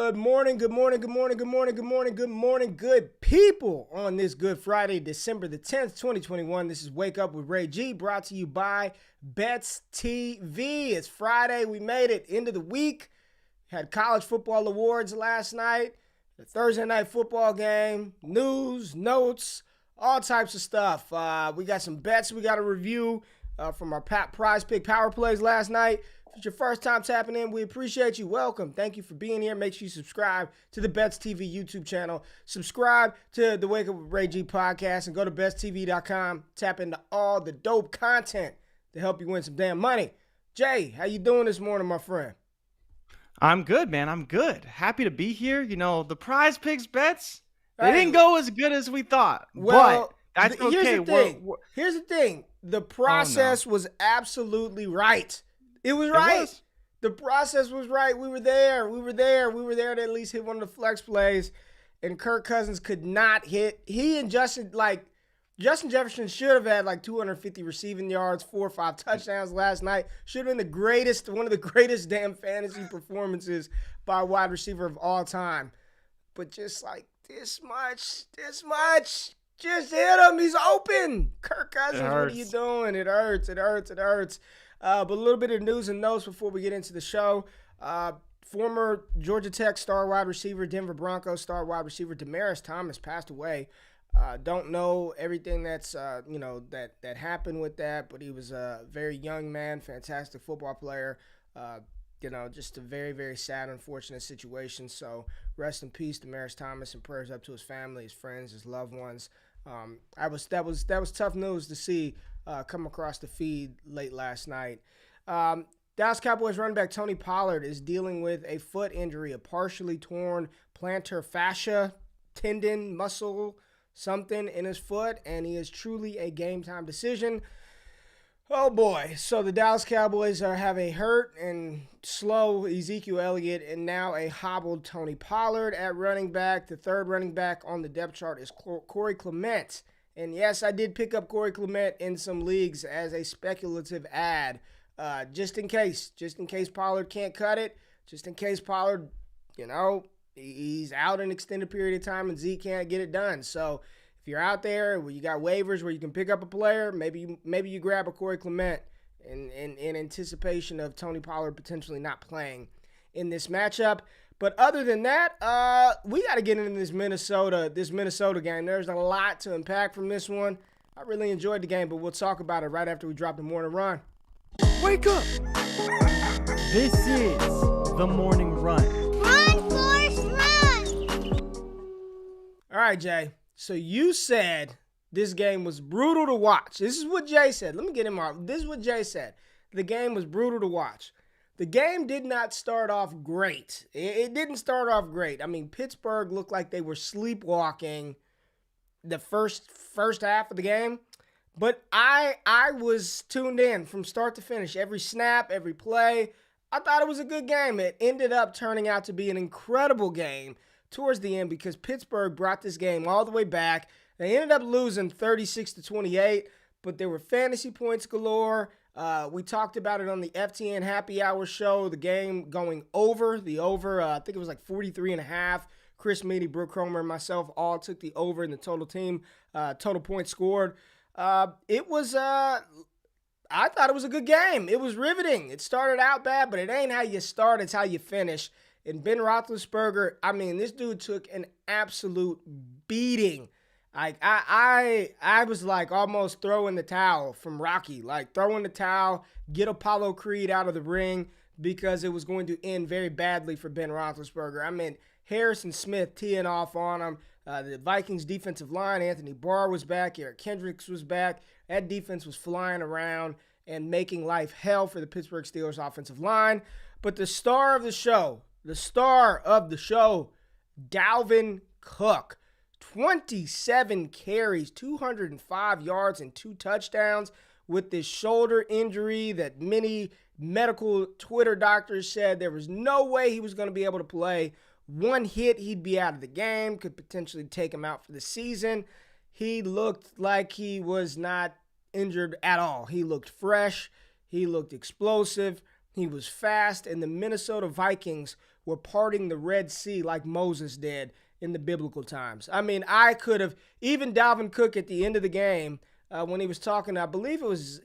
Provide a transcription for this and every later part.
Good morning, good morning, good morning, good morning, good morning, good morning, good people on this Good Friday, December the 10th, 2021. This is Wake Up with Ray G, brought to you by Bets TV. It's Friday. We made it into the week. Had college football awards last night, the Thursday night football game, news, notes, all types of stuff. We got some bets we got to review from our Prizepicks power plays last night. If it's your first time tapping in, we appreciate you. Welcome. Thank you for being here. Make sure you subscribe to the Bets TV YouTube channel. Subscribe to the Wake Up with Ray G podcast and go to besttv.com. Tap into all the dope content to help you win some damn money. Jay, how you doing this morning, my friend? I'm good, man. I'm good. Happy to be here. You know, the Prizepicks bets, they didn't go as good as we thought. Well, but that's okay. Here's the thing. The process was absolutely right. It was right. The process was right. We were there. We were there to at least hit one of the flex plays, and Kirk Cousins could not hit. He and Justin Jefferson should have had like 250 receiving yards, 4 or 5 touchdowns last night. Should have been one of the greatest damn fantasy performances by a wide receiver of all time. But just like this much, just hit him. He's open. Kirk Cousins, what are you doing? It hurts. But a little bit of news and notes before we get into the show. Former Georgia Tech star wide receiver, Denver Broncos star wide receiver, Demaryius Thomas passed away. Don't know everything that's that happened with that, but he was a very young man, fantastic football player. Just a very, very sad, unfortunate situation. So rest in peace, Demaryius Thomas, and prayers up to his family, his friends, his loved ones. That was tough news to see come across the feed late last night. Dallas Cowboys running back Tony Pollard is dealing with a foot injury, a partially torn plantar fascia, tendon, muscle, something in his foot, and he is truly a game-time decision. Oh, boy. So the Dallas Cowboys have a hurt and slow Ezekiel Elliott and now a hobbled Tony Pollard at running back. The third running back on the depth chart is Corey Clement. And, yes, I did pick up Corey Clement in some leagues as a speculative ad, just in case Pollard can't cut it, just in case Pollard, he's out an extended period of time and Zeke can't get it done. So if you're out there where you got waivers where you can pick up a player, maybe you grab a Corey Clement in anticipation of Tony Pollard potentially not playing in this matchup. But other than that, we got to get into this Minnesota game. There's a lot to unpack from this one. I really enjoyed the game, but we'll talk about it right after we drop the morning run. Wake up! This is the morning run. Run, Forrest, run! All right, Jay. So you said this game was brutal to watch. This is what Jay said. Let me get him off. This is what Jay said. The game was brutal to watch. The game did not start off great. It didn't start off great. I mean, Pittsburgh looked like they were sleepwalking the first half of the game. But I was tuned in from start to finish. Every snap, every play. I thought it was a good game. It ended up turning out to be an incredible game towards the end because Pittsburgh brought this game all the way back. They ended up losing 36-28, but there were fantasy points galore. We talked about it on the FTN Happy Hour show, the game going over. I think it was like 43.5. Chris Meady, Brooke Cromer, and myself all took the over in the total team, total points scored. I thought it was a good game. It was riveting. It started out bad, but it ain't how you start, it's how you finish. And Ben Roethlisberger, I mean, this dude took an absolute beating. Like I was like almost throwing the towel from Rocky, like throwing the towel, get Apollo Creed out of the ring because it was going to end very badly for Ben Roethlisberger. I mean, Harrison Smith teeing off on him. The Vikings defensive line, Anthony Barr was back, Eric Kendricks was back. That defense was flying around and making life hell for the Pittsburgh Steelers offensive line. But the star of the show, Dalvin Cook. 27 carries, 205 yards, and 2 touchdowns with this shoulder injury that many medical Twitter doctors said there was no way he was going to be able to play. One hit, he'd be out of the game, could potentially take him out for the season. He looked like he was not injured at all. He looked fresh. He looked explosive. He was fast, and the Minnesota Vikings were parting the Red Sea like Moses did in the biblical times. I mean, I could have, even Dalvin Cook at the end of the game, when he was talking, I believe it was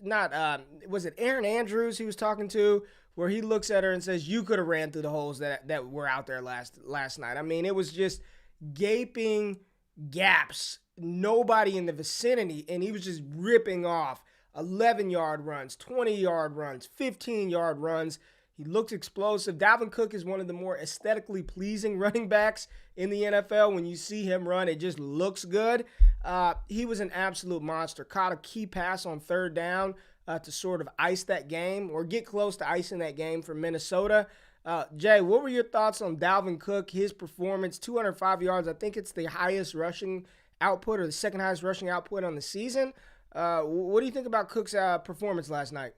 was it Aaron Andrews he was talking to, where he looks at her and says, you could have ran through the holes that were out there last night. I mean, it was just gaping gaps, nobody in the vicinity, and he was just ripping off 11-yard runs, 20-yard runs, 15-yard runs. He looks explosive. Dalvin Cook is one of the more aesthetically pleasing running backs in the NFL. When you see him run, it just looks good. He was an absolute monster. Caught a key pass on third down to sort of ice that game or get close to icing that game for Minnesota. Jay, what were your thoughts on Dalvin Cook, his performance? 205 yards. I think it's the highest rushing output or the second highest rushing output on the season. What do you think about Cook's performance last night?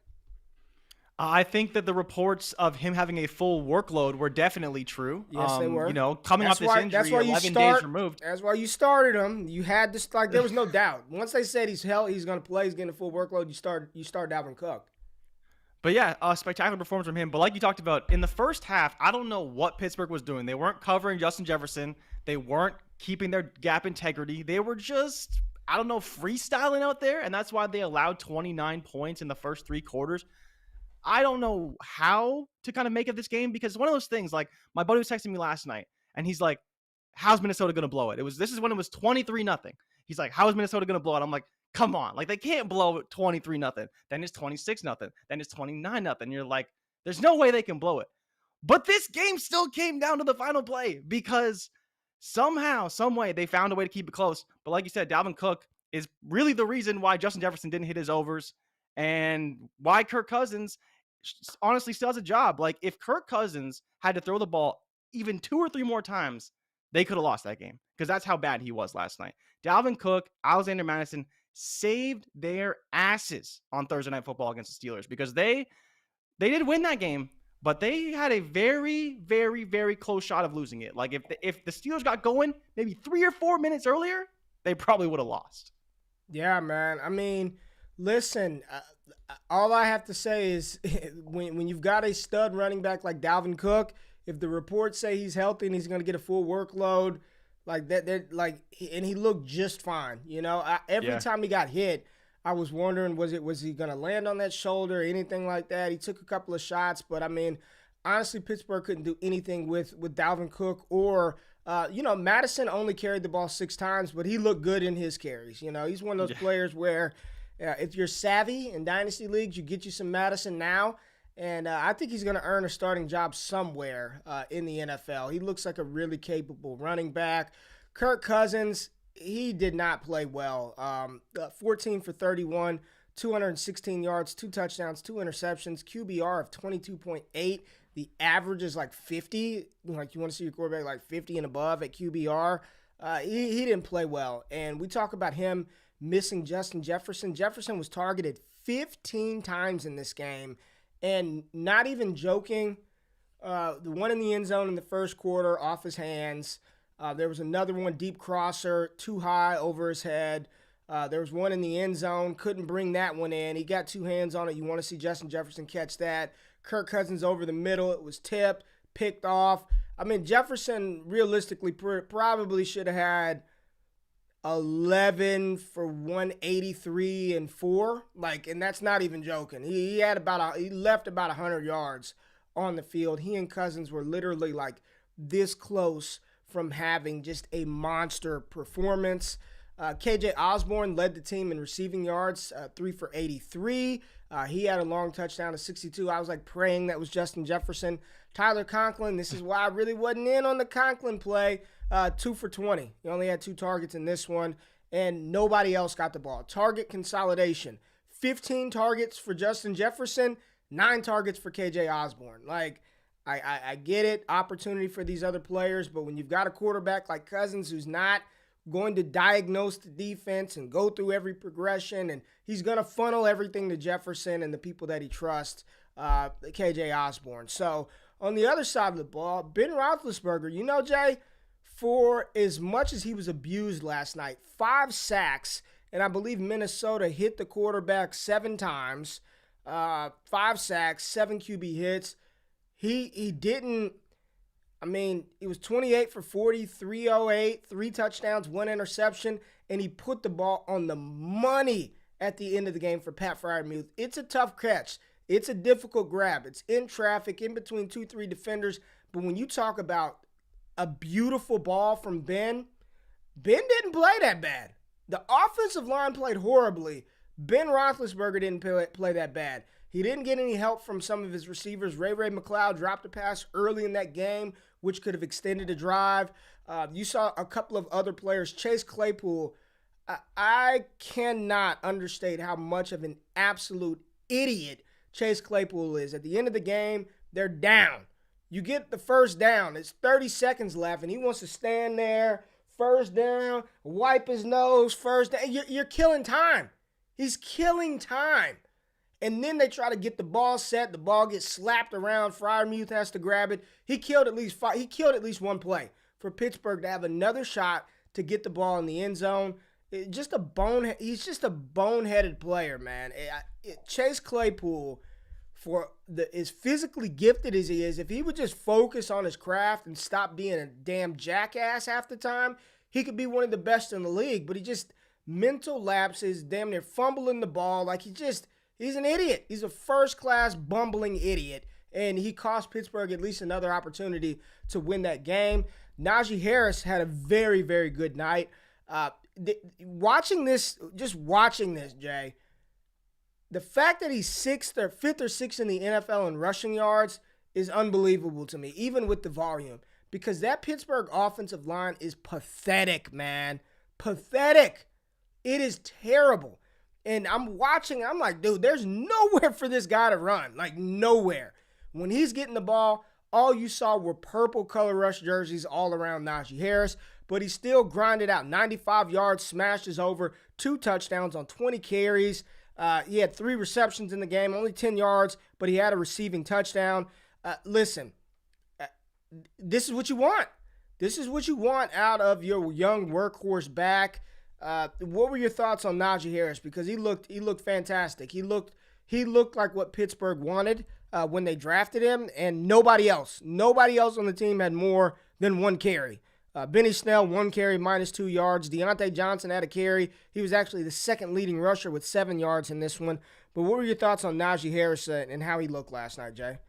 I think that the reports of him having a full workload were definitely true. Yes, they were. You know, coming off this injury, 11 days removed. That's why you started him. You had this, like, there was no doubt. Once they said he's going to play, he's getting a full workload, you start Dalvin Cook. But yeah, a spectacular performance from him. But like you talked about, in the first half, I don't know what Pittsburgh was doing. They weren't covering Justin Jefferson. They weren't keeping their gap integrity. They were just, I don't know, freestyling out there. And that's why they allowed 29 points in the first three quarters. I don't know how to kind of make of this game because it's one of those things, like my buddy was texting me last night and he's like, how's Minnesota going to blow it? This is when it was 23-0. He's like, how is Minnesota going to blow it? I'm like, come on. Like, they can't blow it 23-0. Then it's 26-0. Then it's 29-0. You're like, there's no way they can blow it. But this game still came down to the final play because somehow, some way they found a way to keep it close. But like you said, Dalvin Cook is really the reason why Justin Jefferson didn't hit his overs and why Kirk Cousins honestly still has a job. Like, if Kirk Cousins had to throw the ball even 2 or 3 more times, they could have lost that game because that's how bad he was last night. Dalvin Cook, Alexander Madison saved their asses on Thursday Night Football against the Steelers because they did win that game, but they had a very, very, very close shot of losing it. Like, if the Steelers got going maybe 3 or 4 minutes earlier, they probably would have lost. Yeah, man. I mean, listen, all I have to say is when you've got a stud running back like Dalvin Cook, if the reports say he's healthy and he's going to get a full workload, like that, like, and he looked just fine. You know, every time he got hit, I was wondering, was he going to land on that shoulder or anything like that? He took a couple of shots, but I mean, honestly, Pittsburgh couldn't do anything with Dalvin Cook or, Madison only carried the ball 6 times, but he looked good in his carries. You know, he's one of those players where if you're savvy in dynasty leagues, you get you some Madison now. And I think he's going to earn a starting job somewhere in the NFL. He looks like a really capable running back. Kirk Cousins, he did not play well. 14 for 31, 216 yards, 2 touchdowns, 2 interceptions, QBR of 22.8. The average is like 50. Like, you want to see your quarterback like 50 and above at QBR. He didn't play well. And we talk about him missing Justin Jefferson. Jefferson was targeted 15 times in this game. And not even joking, the one in the end zone in the first quarter off his hands. There was another one, deep crosser, too high over his head. There was one in the end zone, couldn't bring that one in. He got 2 hands on it. You want to see Justin Jefferson catch that. Kirk Cousins over the middle. It was tipped, picked off. I mean, Jefferson realistically probably should have had 11 for 183 and 4. Like, and that's not even joking. He left about 100 yards on the field. He and Cousins were literally like this close from having just a monster performance. KJ Osborne led the team in receiving yards, 3 for 83. He had a long touchdown of 62. I was like praying that was Justin Jefferson. Tyler Conklin, this is why I really wasn't in on the Conklin play. 2 for 20. He only had 2 targets in this one, and nobody else got the ball. Target consolidation. 15 targets for Justin Jefferson, 9 targets for KJ Osborne. Like, I get it, opportunity for these other players, but when you've got a quarterback like Cousins who's not going to diagnose the defense and go through every progression, and he's going to funnel everything to Jefferson and the people that he trusts, KJ Osborne. So, on the other side of the ball, Ben Roethlisberger, Jay, for as much as he was abused last night, 5 sacks, and I believe Minnesota hit the quarterback 7 times, 5 sacks, 7 QB hits. He didn't, I mean, it was 28 for 40, 308, 3 touchdowns, 1 interception, and he put the ball on the money at the end of the game for Pat Freiermuth. It's a tough catch. It's a difficult grab. It's in traffic, in between 2-3 defenders. But when you talk about a beautiful ball from Ben didn't play that bad. The offensive line played horribly. Ben Roethlisberger didn't play that bad. He didn't get any help from some of his receivers. Ray McLeod dropped a pass early in that game, which could have extended a drive. You saw a couple of other players. Chase Claypool, I cannot understate how much of an absolute idiot Chase Claypool is. At the end of the game, they're down. You get the first down. It's 30 seconds left, and he wants to stand there, first down, wipe his nose, first down. You're killing time. He's killing time. And then they try to get the ball set. The ball gets slapped around. Freiermuth has to grab it. He killed at least one play for Pittsburgh to have another shot to get the ball in the end zone. He's just a boneheaded player, man. Chase Claypool, as physically gifted as he is, if he would just focus on his craft and stop being a damn jackass half the time, he could be one of the best in the league. But he just mental lapses, damn near fumbling the ball. Like he's an idiot. He's a first-class bumbling idiot. And he cost Pittsburgh at least another opportunity to win that game. Najee Harris had a very, very good night. Watching this, Jay, the fact that he's 5th or 6th in the NFL in rushing yards is unbelievable to me, even with the volume. Because that Pittsburgh offensive line is pathetic, man. Pathetic. It is terrible. And I'm watching, I'm like, dude, there's nowhere for this guy to run. Like, nowhere. When he's getting the ball, all you saw were purple color rush jerseys all around Najee Harris. But he still grinded out 95 yards, smashed his over, 2 touchdowns on 20 carries. He had 3 receptions in the game, only 10 yards, but he had a receiving touchdown. Listen, this is what you want. This is what you want out of your young workhorse back. What were your thoughts on Najee Harris? Because he looked fantastic. He looked like what Pittsburgh wanted when they drafted him, and nobody else on the team had more than 1 carry. Benny Snell, 1 carry, -2 yards. Deontay Johnson had a carry. He was actually the second leading rusher with 7 yards in this one. But what were your thoughts on Najee Harris and how he looked last night, Jay?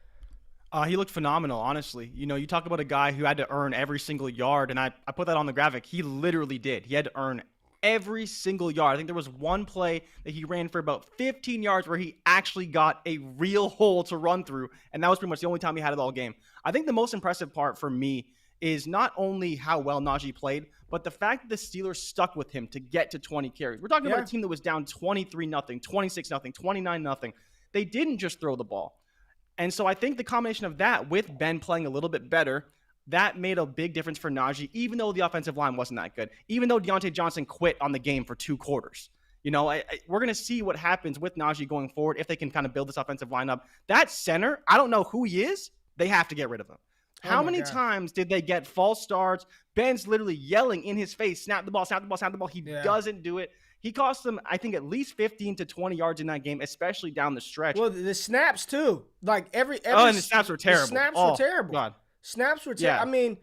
He looked phenomenal, honestly. You know, you talk about a guy who had to earn every single yard, and I put that on the graphic. He literally did. He had to earn every single yard. I think there was one play that he ran for about 15 yards where he actually got a real hole to run through, and that was pretty much the only time he had it all game. I think the most impressive part for me is not only how well Najee played, but the fact that the Steelers stuck with him to get to 20 carries. We're talking about a team that was down 23-0, 26-0, 29-0. They didn't just throw the ball. And so I think the combination of that with Ben playing a little bit better, that made a big difference for Najee, even though the offensive line wasn't that good, even though Deontay Johnson quit on the game for 2 quarters. You know, we're going to see what happens with Najee going forward if they can kind of build this offensive line up. That center, I don't know who he is. They have to get rid of him. How many times did they get false starts? Ben's literally yelling in his face, snap the ball, snap the ball, snap the ball. He doesn't do it. He cost them, I think, at least 15 to 20 yards in that game, especially down the stretch. Well, the snaps, too. Like, every and the snaps were terrible. The snaps were terrible. God. Snaps were terrible. I mean,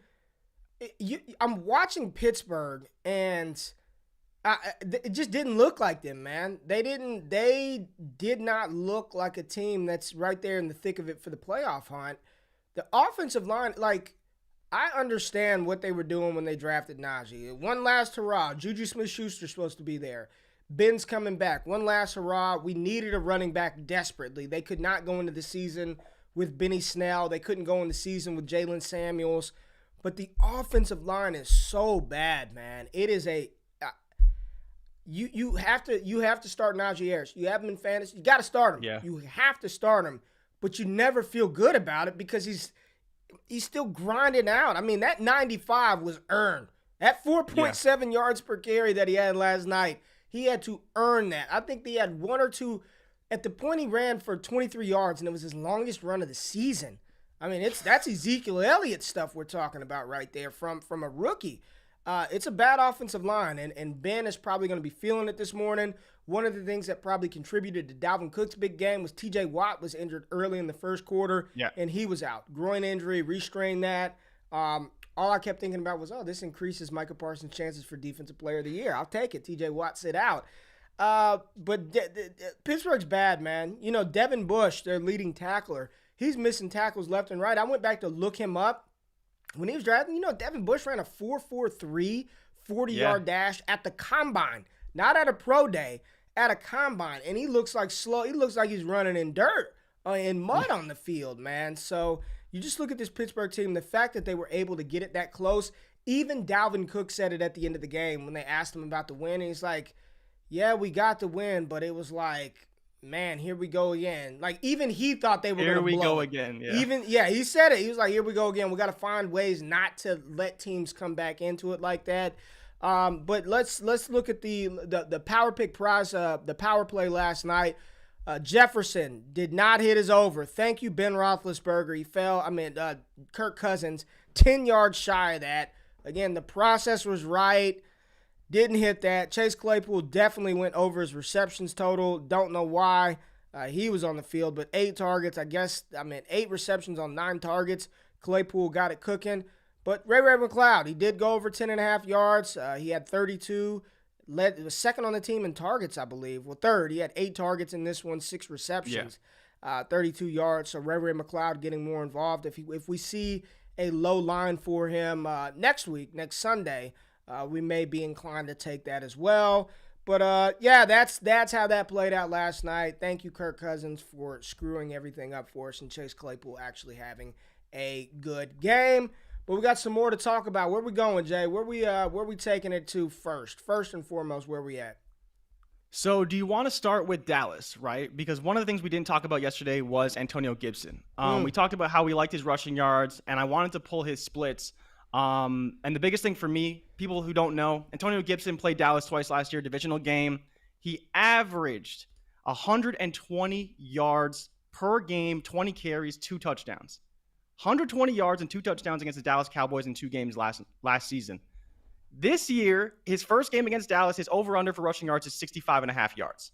I'm watching Pittsburgh, and it just didn't look like them, man. They did not look like a team that's right there in the thick of it for the playoff hunt. The offensive line, like, I understand what they were doing when they drafted Najee. One last hurrah. Juju Smith-Schuster's supposed to be there. Ben's coming back. One last hurrah. We needed a running back desperately. They could not go into the season with Benny Snell. They couldn't go into the season with Jalen Samuels. But the offensive line is so bad, man. It is you have to start Najee Harris. You have him in fantasy. You got to start him. Yeah. You have to start him. But you never feel good about it because he's still grinding out. I mean, that 95 was earned. That 4.7 yards per carry that he had last night, he had to earn that. I think he had 1 or 2. At the point, he ran for 23 yards, and it was his longest run of the season. I mean, that's Ezekiel Elliott stuff we're talking about right there from a rookie. It's a bad offensive line, and Ben is probably going to be feeling it this morning. One of the things that probably contributed to Dalvin Cook's big game was T.J. Watt was injured early in the first quarter, and he was out. Groin injury, restrained that. All I kept thinking about was, this increases Micah Parsons' chances for Defensive Player of the Year. I'll take it. TJ Watt sit out. But Pittsburgh's bad, man. You know, Devin Bush, their leading tackler, he's missing tackles left and right. I went back to look him up. When he was drafted, you know, Devin Bush ran a 4.43 40-yard dash at the combine, not at a pro day, at a combine. And he looks like slow. He looks like he's running in dirt, in mud on the field, man. So you just look at this Pittsburgh team, the fact that they were able to get it that close. Even Dalvin Cook said it at the end of the game when they asked him about the win. And he's like, yeah, we got the win, but it was like, man, here we go again. Like, even he thought they were going to blow. Here we go again, yeah. He said it. He was like, here we go again. We got to find ways not to let teams come back into it like that. But let's look at the power pick prize, the power play last night. Jefferson did not hit his over. Thank you, Ben Roethlisberger. He fell. Kirk Cousins, 10 yards shy of that. Again, the process was right. Didn't hit that. Chase Claypool definitely went over his receptions total. Don't know why he was on the field, but 8 targets. 8 receptions on 9 targets. Claypool got it cooking. But Ray McCloud, he did go over 10.5 yards. He had 32. Was second on the team in targets, I believe. Well, third. He had 8 targets in this one, 6 receptions, 32 yards. So Ray McCloud getting more involved. If we see a low line for him next Sunday, we may be inclined to take that as well. But, that's how that played out last night. Thank you, Kirk Cousins, for screwing everything up for us and Chase Claypool actually having a good game. But we got some more to talk about. Where we going, Jay? Where we taking it to first? First and foremost, where we at? So do you want to start with Dallas, right? Because one of the things we didn't talk about yesterday was Antonio Gibson. We talked about how we liked his rushing yards, and I wanted to pull his splits. And the biggest thing for me, people who don't know, Antonio Gibson played Dallas twice last year, divisional game. He averaged 120 yards per game, 20 carries, 2 touchdowns. 120 yards and 2 touchdowns against the Dallas Cowboys in 2 games last season. This year, his first game against Dallas, his over-under for rushing yards is 65.5 yards.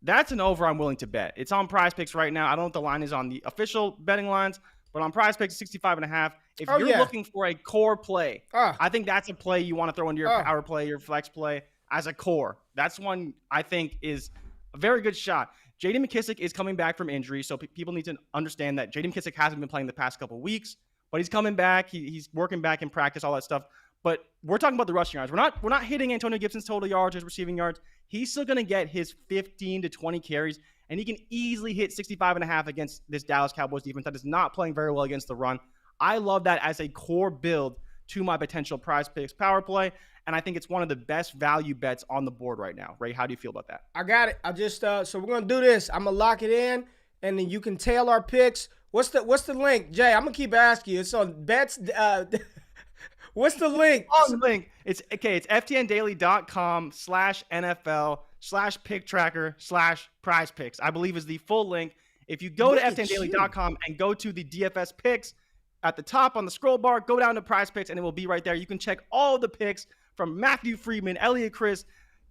That's an over I'm willing to bet. It's on Prizepicks right now. I don't know if the line is on the official betting lines, but on Prizepicks, 65.5. If you're looking for a core play, I think that's a play you want to throw into your power play, your flex play as a core. That's one I think is a very good shot. J.D. McKissick is coming back from injury, so people need to understand that J.D. McKissick hasn't been playing the past couple weeks, but he's coming back. He's working back in practice, all that stuff. But we're talking about the rushing yards. We're not hitting Antonio Gibson's total yards, his receiving yards. He's still going to get his 15 to 20 carries, and he can easily hit 65.5 against this Dallas Cowboys defense that is not playing very well against the run. I love that as a core build to my potential Prizepicks power play. And I think it's one of the best value bets on the board right now. Ray, how do you feel about that? I got it. I just so we're gonna do this. I'm gonna lock it in, and then you can tail our picks. What's the link, Jay? I'm gonna keep asking you. It's on bets. What's the link? Oh, the link. It's ftndaily.com/NFL/pick tracker/Prizepicks. I believe is the full link. If you go to ftndaily.com and go to the DFS picks at the top on the scroll bar, go down to Prizepicks, and it will be right there. You can check all the picks from Matthew Friedman, Elliot Chris,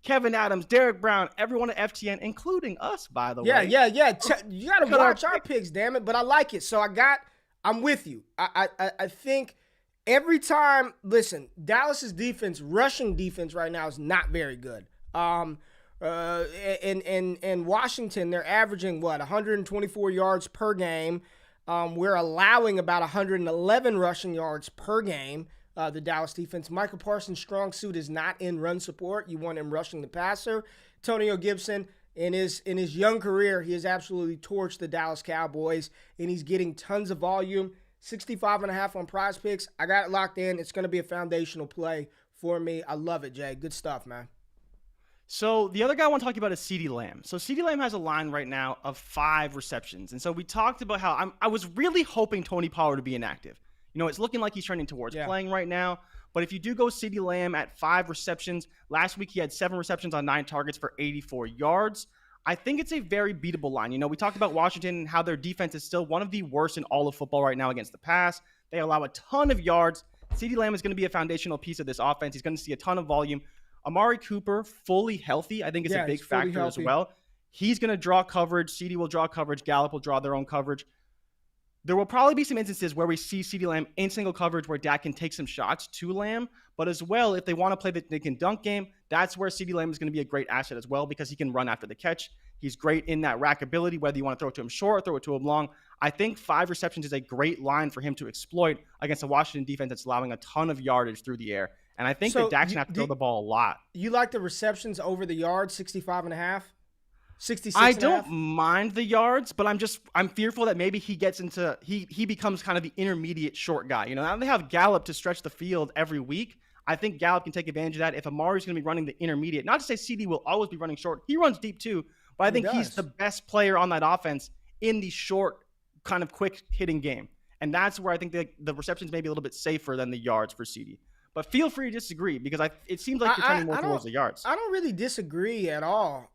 Kevin Adams, Derek Brown, everyone at FTN, including us, by the way. Yeah. You got to watch our picks, damn it. But I like it. So I'm with you. I think every time, listen, Dallas's defense, rushing defense right now is not very good. In Washington, they're averaging, 124 yards per game. We're allowing about 111 rushing yards per game. The Dallas defense. Micah Parsons' strong suit is not in run support. You want him rushing the passer. Antonio Gibson, in his young career, he has absolutely torched the Dallas Cowboys, and he's getting tons of volume. 65.5 on Prizepicks. I got it locked in. It's going to be a foundational play for me. I love it, Jay. Good stuff, man. So the other guy I want to talk about is CeeDee Lamb. So CeeDee Lamb has a line right now of 5 receptions. And so we talked about how I was really hoping Tony Pollard to be inactive. You know, it's looking like he's turning towards playing right now. But if you do go CeeDee Lamb at 5 receptions, last week he had 7 receptions on 9 targets for 84 yards. I think it's a very beatable line. You know, we talked about Washington and how their defense is still one of the worst in all of football right now against the pass. They allow a ton of yards. CeeDee Lamb is going to be a foundational piece of this offense. He's going to see a ton of volume. Amari Cooper, fully healthy, I think is a big factor as well. He's going to draw coverage. CeeDee will draw coverage. Gallup will draw their own coverage. There will probably be some instances where we see CeeDee Lamb in single coverage where Dak can take some shots to Lamb. But as well, if they want to play the Nick and Dunk game, that's where CeeDee Lamb is going to be a great asset as well because he can run after the catch. He's great in that rack ability, whether you want to throw it to him short or throw it to him long. I think 5 receptions is a great line for him to exploit against a Washington defense that's allowing a ton of yardage through the air. And I think that Dak's going to have to throw the ball a lot. You like the receptions over the yards, 65.5? 66 I don't mind the yards, but I'm fearful that maybe he gets into he becomes kind of the intermediate short guy. You know, now they have Gallup to stretch the field every week. I think Gallup can take advantage of that. If Amari's going to be running the intermediate, not to say CD will always be running short. He runs deep too, but I think he's the best player on that offense in the short, kind of quick hitting game. And that's where I think the receptions may be a little bit safer than the yards for CD. But feel free to disagree because it seems like you're turning more towards the yards. I don't really disagree at all.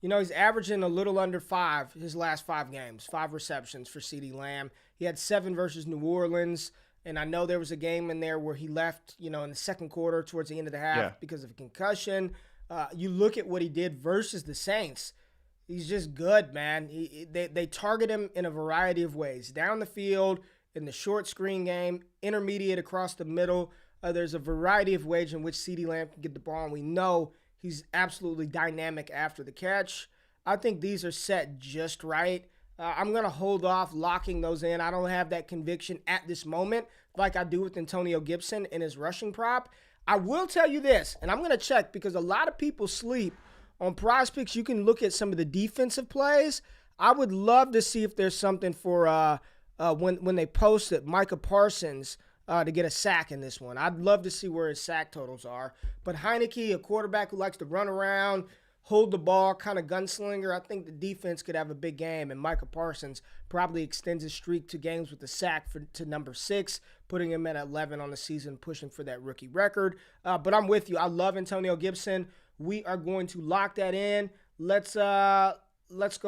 You know, he's averaging a little under 5 his last 5 games, 5 receptions for CeeDee Lamb. He had 7 versus New Orleans, and I know there was a game in there where he left, you know, in the second quarter towards the end of the half because of a concussion. You look at what he did versus the Saints. He's just good, man. They target him in a variety of ways. Down the field, in the short screen game, intermediate across the middle. There's a variety of ways in which CeeDee Lamb can get the ball, and we know he's absolutely dynamic after the catch. I think these are set just right. I'm going to hold off locking those in. I don't have that conviction at this moment like I do with Antonio Gibson and his rushing prop. I will tell you this, and I'm going to check because a lot of people sleep on Prizepicks. You can look at some of the defensive plays. I would love to see if there's something for when they post it, Micah Parsons to get a sack in this one. I'd love to see where his sack totals are. But Heineke, a quarterback who likes to run around, hold the ball, kind of gunslinger, I think the defense could have a big game. And Micah Parsons probably extends his streak to games with the sack to number 6, putting him at 11 on the season, pushing for that rookie record. But I'm with you. I love Antonio Gibson. We are going to lock that in. Let's go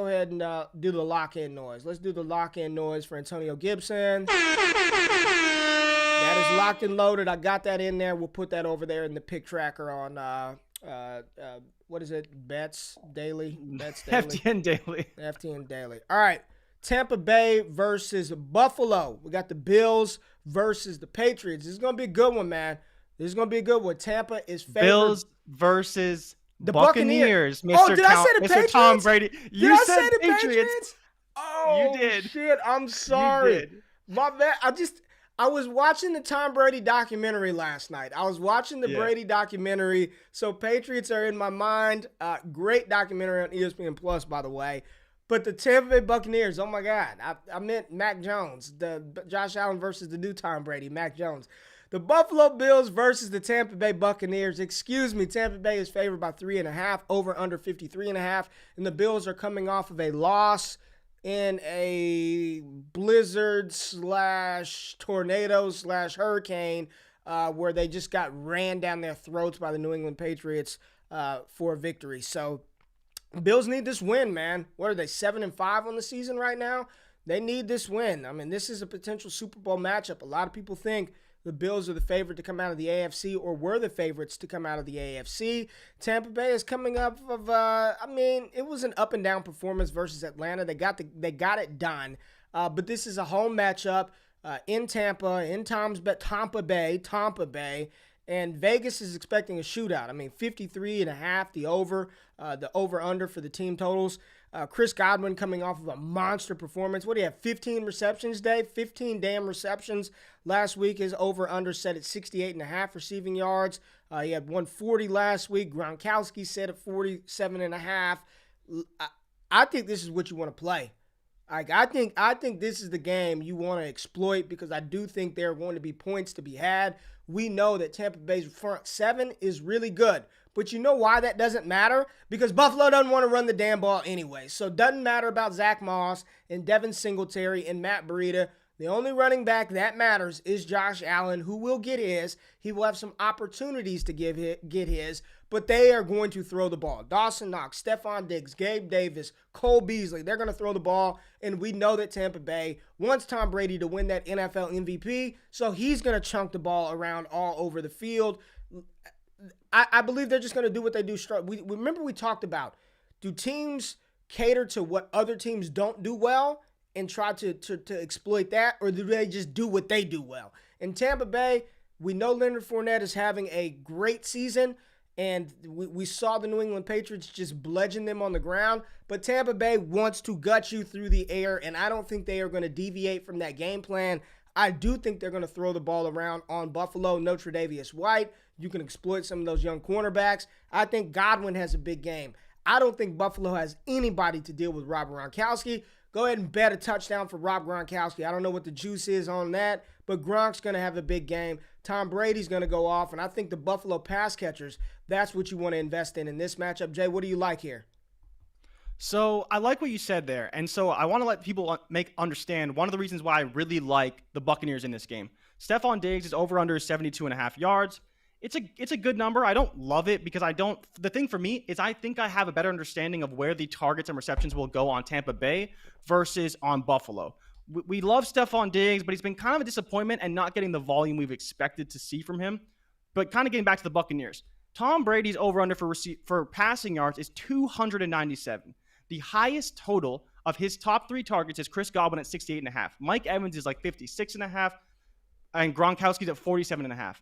ahead and do the lock-in noise. Let's do the lock-in noise for Antonio Gibson. That is locked and loaded. I got that in there. We'll put that over there in the pick tracker on, what is it? Bets Daily? Bets Daily. FTN Daily. FTN Daily. All right. Tampa Bay versus Buffalo. We got the Bills versus the Patriots. This is going to be a good one, man. This is going to be a good one. Tampa is favored. Bills versus the Buccaneers. Mr. Oh, did I say the Patriots? Tom Brady. Did I say the Patriots? Oh, you did. Shit, I'm sorry. You did. My bad. I was watching the Tom Brady documentary last night. I was watching the Brady documentary, so Patriots are in my mind. Great documentary on ESPN Plus, by the way. But the Tampa Bay Buccaneers, oh my God. I meant Mac Jones, the Josh Allen versus the new Tom Brady, Mac Jones. The Buffalo Bills versus the Tampa Bay Buccaneers. Excuse me, Tampa Bay is favored by 3.5, over under 53.5, and the Bills are coming off of a loss in a blizzard / tornado / hurricane where they just got ran down their throats by the New England Patriots for a victory. So Bills need this win, man. What are they, 7-5 on the season right now? They need this win. I mean, this is a potential Super Bowl matchup. A lot of people think the Bills are the favorite to come out of the AFC, or were the favorites to come out of the AFC. Tampa Bay is coming up of, it was an up and down performance versus Atlanta. They got it done. But this is a home matchup in Tampa, in Tampa Bay. And Vegas is expecting a shootout. I mean, 53.5, the over-under for the team totals. Chris Godwin coming off of a monster performance. What do you have, 15 receptions, Dave? 15 damn receptions. Last week, his over-under set at 68.5 receiving yards. He had 140 last week. Gronkowski set at 47.5. I think this is what you want to play. I think this is the game you want to exploit because I do think there are going to be points to be had. We know that Tampa Bay's front 7 is really good. But you know why that doesn't matter? Because Buffalo doesn't want to run the damn ball anyway. So it doesn't matter about Zach Moss and Devin Singletary and Matt Breida. The only running back that matters is Josh Allen, who will get his. He will have some opportunities to get his, but they are going to throw the ball. Dawson Knox, Stephon Diggs, Gabe Davis, Cole Beasley, they're going to throw the ball, and we know that Tampa Bay wants Tom Brady to win that NFL MVP, so he's going to chunk the ball around all over the field. I believe they're just going to do what they do. Remember we talked about, do teams cater to what other teams don't do well? and try to exploit that, or do they just do what they do well? In Tampa Bay, we know Leonard Fournette is having a great season, and we saw the New England Patriots just bludgeon them on the ground, but Tampa Bay wants to gut you through the air, and I don't think they are going to deviate from that game plan. I do think they're going to throw the ball around on Buffalo. No Tre'Davious White. You can exploit some of those young cornerbacks. I think Godwin has a big game. I don't think Buffalo has anybody to deal with Rob Gronkowski. Go ahead and bet a touchdown for Rob Gronkowski. I don't know what the juice is on that, but Gronk's going to have a big game. Tom Brady's going to go off, and I think the Buffalo pass catchers, that's what you want to invest in this matchup. Jay, what do you like here? So I like what you said there. And so I want to let people understand one of the reasons why I really like the Buccaneers in this game. Stephon Diggs is over under 72.5 yards. It's a good number. I don't love it because the thing for me is I think I have a better understanding of where the targets and receptions will go on Tampa Bay versus on Buffalo. We love Stephon Diggs, but he's been kind of a disappointment and not getting the volume we've expected to see from him. But kind of getting back to the Buccaneers, Tom Brady's over-under for passing yards is 297. The highest total of his top 3 targets is Chris Godwin at 68.5. Mike Evans is like 56.5, and Gronkowski's at 47.5.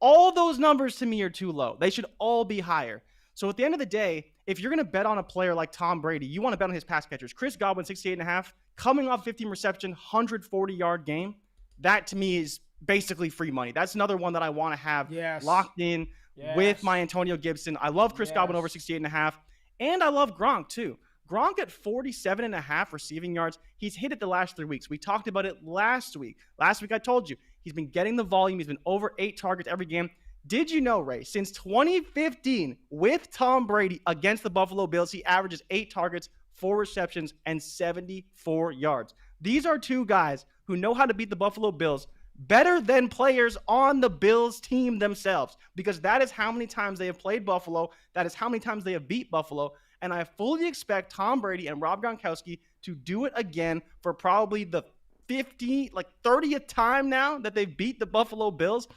All those numbers to me are too low. They should all be higher. So at the end of the day, if you're going to bet on a player like Tom Brady, you want to bet on his pass catchers. Chris Godwin, 68.5, coming off 15 reception, 140-yard game. That to me is basically free money. That's another one that I want to have locked in with my Antonio Gibson. I love Chris Godwin over 68.5, and I love Gronk too. Gronk at 47.5 receiving yards. He's hit it the last 3 weeks. We talked about it last week. Last week I told you he's been getting the volume. He's been over 8 targets every game. Did you know, Ray, since 2015 with Tom Brady against the Buffalo Bills, he averages 8 targets, 4 receptions, and 74 yards. These are 2 guys who know how to beat the Buffalo Bills better than players on the Bills team themselves, because that is how many times they have played Buffalo. That is how many times they have beat Buffalo. And I fully expect Tom Brady and Rob Gronkowski to do it again for probably the 30th time now that they've beat the Buffalo Bills.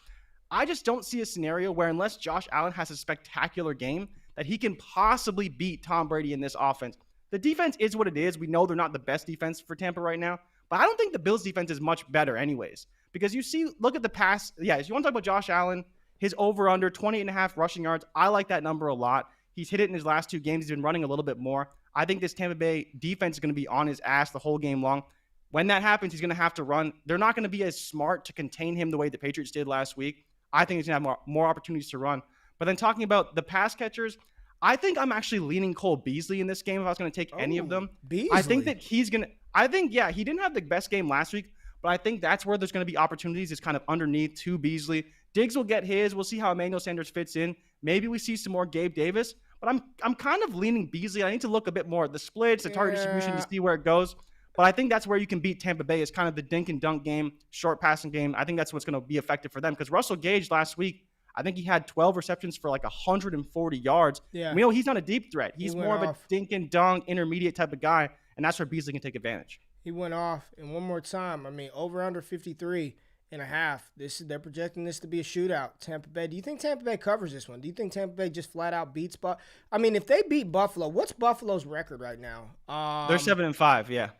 I just don't see a scenario where, unless Josh Allen has a spectacular game, that he can possibly beat Tom Brady in this offense. The defense is what it is. We know they're not the best defense for Tampa right now, but I don't think the Bills defense is much better anyways. Because you see, look at the pass. Yeah, if you want to talk about Josh Allen, his over-under, 28.5 rushing yards. I like that number a lot. He's hit it in his last 2 games. He's been running a little bit more. I think this Tampa Bay defense is going to be on his ass the whole game long. When that happens, he's going to have to run. They're not going to be as smart to contain him the way the Patriots did last week. I think he's going to have more opportunities to run. But then talking about the pass catchers, I think I'm actually leaning Cole Beasley in this game if I was going to take any of them. Beasley. I think that he's going to – he didn't have the best game last week, but I think that's where there's going to be opportunities is kind of underneath to Beasley. Diggs will get his. We'll see how Emmanuel Sanders fits in. Maybe we see some more Gabe Davis. But I'm kind of leaning Beasley. I need to look a bit more at the splits, the target distribution to see where it goes. But I think that's where you can beat Tampa Bay is kind of the dink and dunk game, short passing game. I think that's what's going to be effective for them because Russell Gage last week, I think he had 12 receptions for like 140 yards. Yeah. We know he's not a deep threat. He's more of a dink and dunk, intermediate type of guy, and that's where Beasley can take advantage. He went off. And one more time, over under 53.5. They're projecting this to be a shootout. Tampa Bay. Do you think Tampa Bay covers this one? Do you think Tampa Bay just flat out beats Buffalo? If they beat Buffalo, what's Buffalo's record right now? They're 7-5, yeah.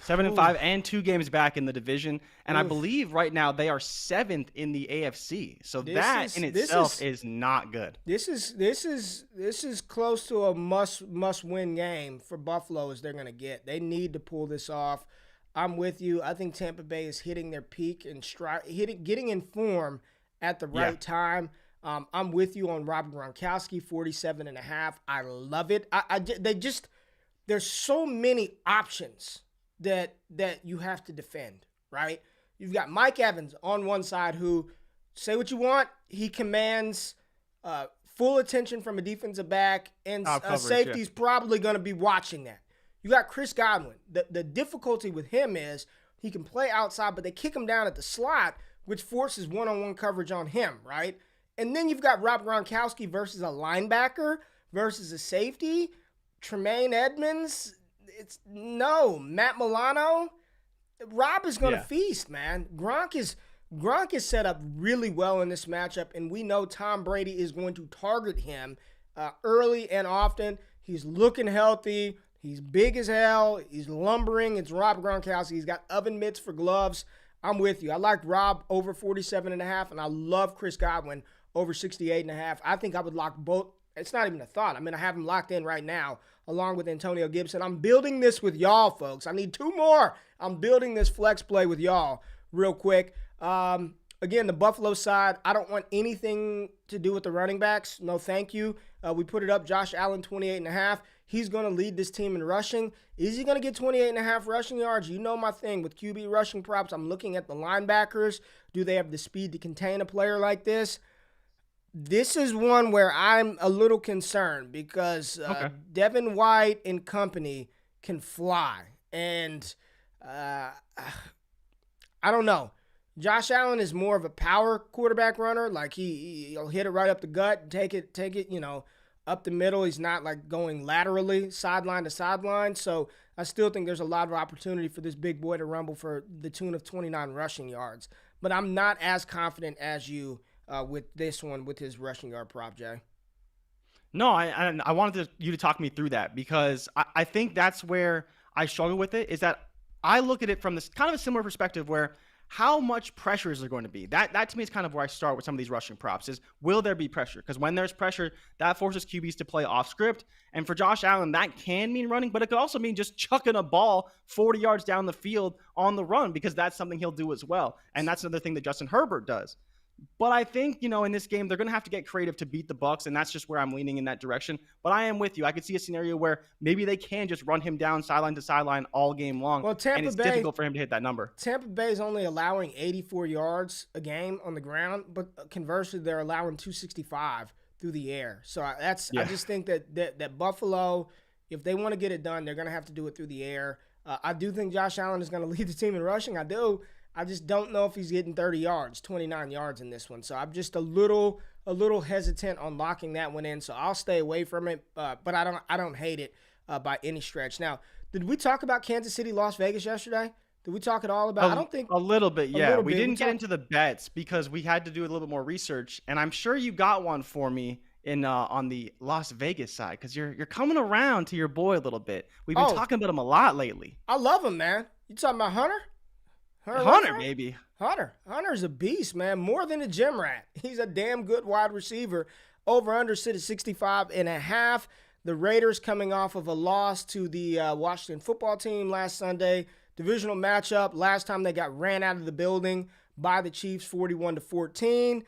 7-5 and 2 games back in the division. And I believe right now they are 7th in the AFC. So that in itself is not good. This is close to a must win game for Buffalo as they're going to get. They need to pull this off. I'm with you. I think Tampa Bay is hitting their peak and getting in form at the right time. I'm with you on Rob Gronkowski, 47.5. I love it. There's so many options that you have to defend, right? You've got Mike Evans on one side who, say what you want, he commands full attention from a defensive back, and a safety's probably going to be watching that. You got Chris Godwin. The difficulty with him is he can play outside, but they kick him down at the slot, which forces one-on-one coverage on him, right? And then you've got Rob Gronkowski versus a linebacker versus a safety. Tremaine Edmonds. Matt Milano. Rob is going to feast, man. Gronk is set up really well in this matchup, and we know Tom Brady is going to target him early and often. He's looking healthy. He's big as hell. He's lumbering. It's Rob Gronkowski. He's got oven mitts for gloves. I'm with you. I like Rob over 47.5, and I love Chris Godwin over 68.5. I think I would lock both. It's not even a thought. I mean, I have him locked in right now, along with Antonio Gibson. I'm building this with y'all, folks. I need 2 more. I'm building this flex play with y'all real quick. Again, the Buffalo side, I don't want anything to do with the running backs. No, thank you. We put it up. Josh Allen, 28.5. He's going to lead this team in rushing. Is he going to get 28.5 rushing yards? You know my thing with QB rushing props. I'm looking at the linebackers. Do they have the speed to contain a player like this? This is one where I'm a little concerned because Devin White and company can fly. And I don't know. Josh Allen is more of a power quarterback runner. Like he'll hit it right up the gut, take it, up the middle. He's not like going laterally, sideline to sideline. So I still think there's a lot of opportunity for this big boy to rumble for the tune of 29 rushing yards. But I'm not as confident as you with this one with his rushing yard prop, Jay. No, I wanted you to talk me through that because I think that's where I struggle with it, is that I look at it from this kind of a similar perspective where how much pressure is there going to be? That to me is kind of where I start with some of these rushing props is, will there be pressure? Because when there's pressure, that forces QBs to play off script. And for Josh Allen, that can mean running, but it could also mean just chucking a ball 40 yards down the field on the run, because that's something he'll do as well. And that's another thing that Justin Herbert does. But I think, in this game, they're going to have to get creative to beat the Bucs, and that's just where I'm leaning in that direction. But I am with you. I could see a scenario where maybe they can just run him down sideline to sideline all game long, and it's difficult for him to hit that number. Tampa Bay is only allowing 84 yards a game on the ground, but conversely, they're allowing 265 through the air. So I just think that Buffalo, if they want to get it done, they're going to have to do it through the air. I do think Josh Allen is going to lead the team in rushing. I do. I just don't know if he's getting 30 yards, 29 yards in this one. So I'm just a little hesitant on locking that one in. So I'll stay away from it. But I don't hate it by any stretch. Now, did we talk about Kansas City, Las Vegas yesterday? Did we talk at all about? I don't think a little bit. Yeah, we didn't get into the bets because we had to do a little bit more research, and I'm sure you got one for me in on the Las Vegas side because you're coming around to your boy a little bit. We've been talking about him a lot lately. I love him, man. You talking about Hunter? Hunter, maybe. Hunter's a beast, man. More than a gym rat. He's a damn good wide receiver. Over-under sit at 65.5. The Raiders coming off of a loss to the Washington football team last Sunday. Divisional matchup. Last time they got ran out of the building by the Chiefs, 41-14.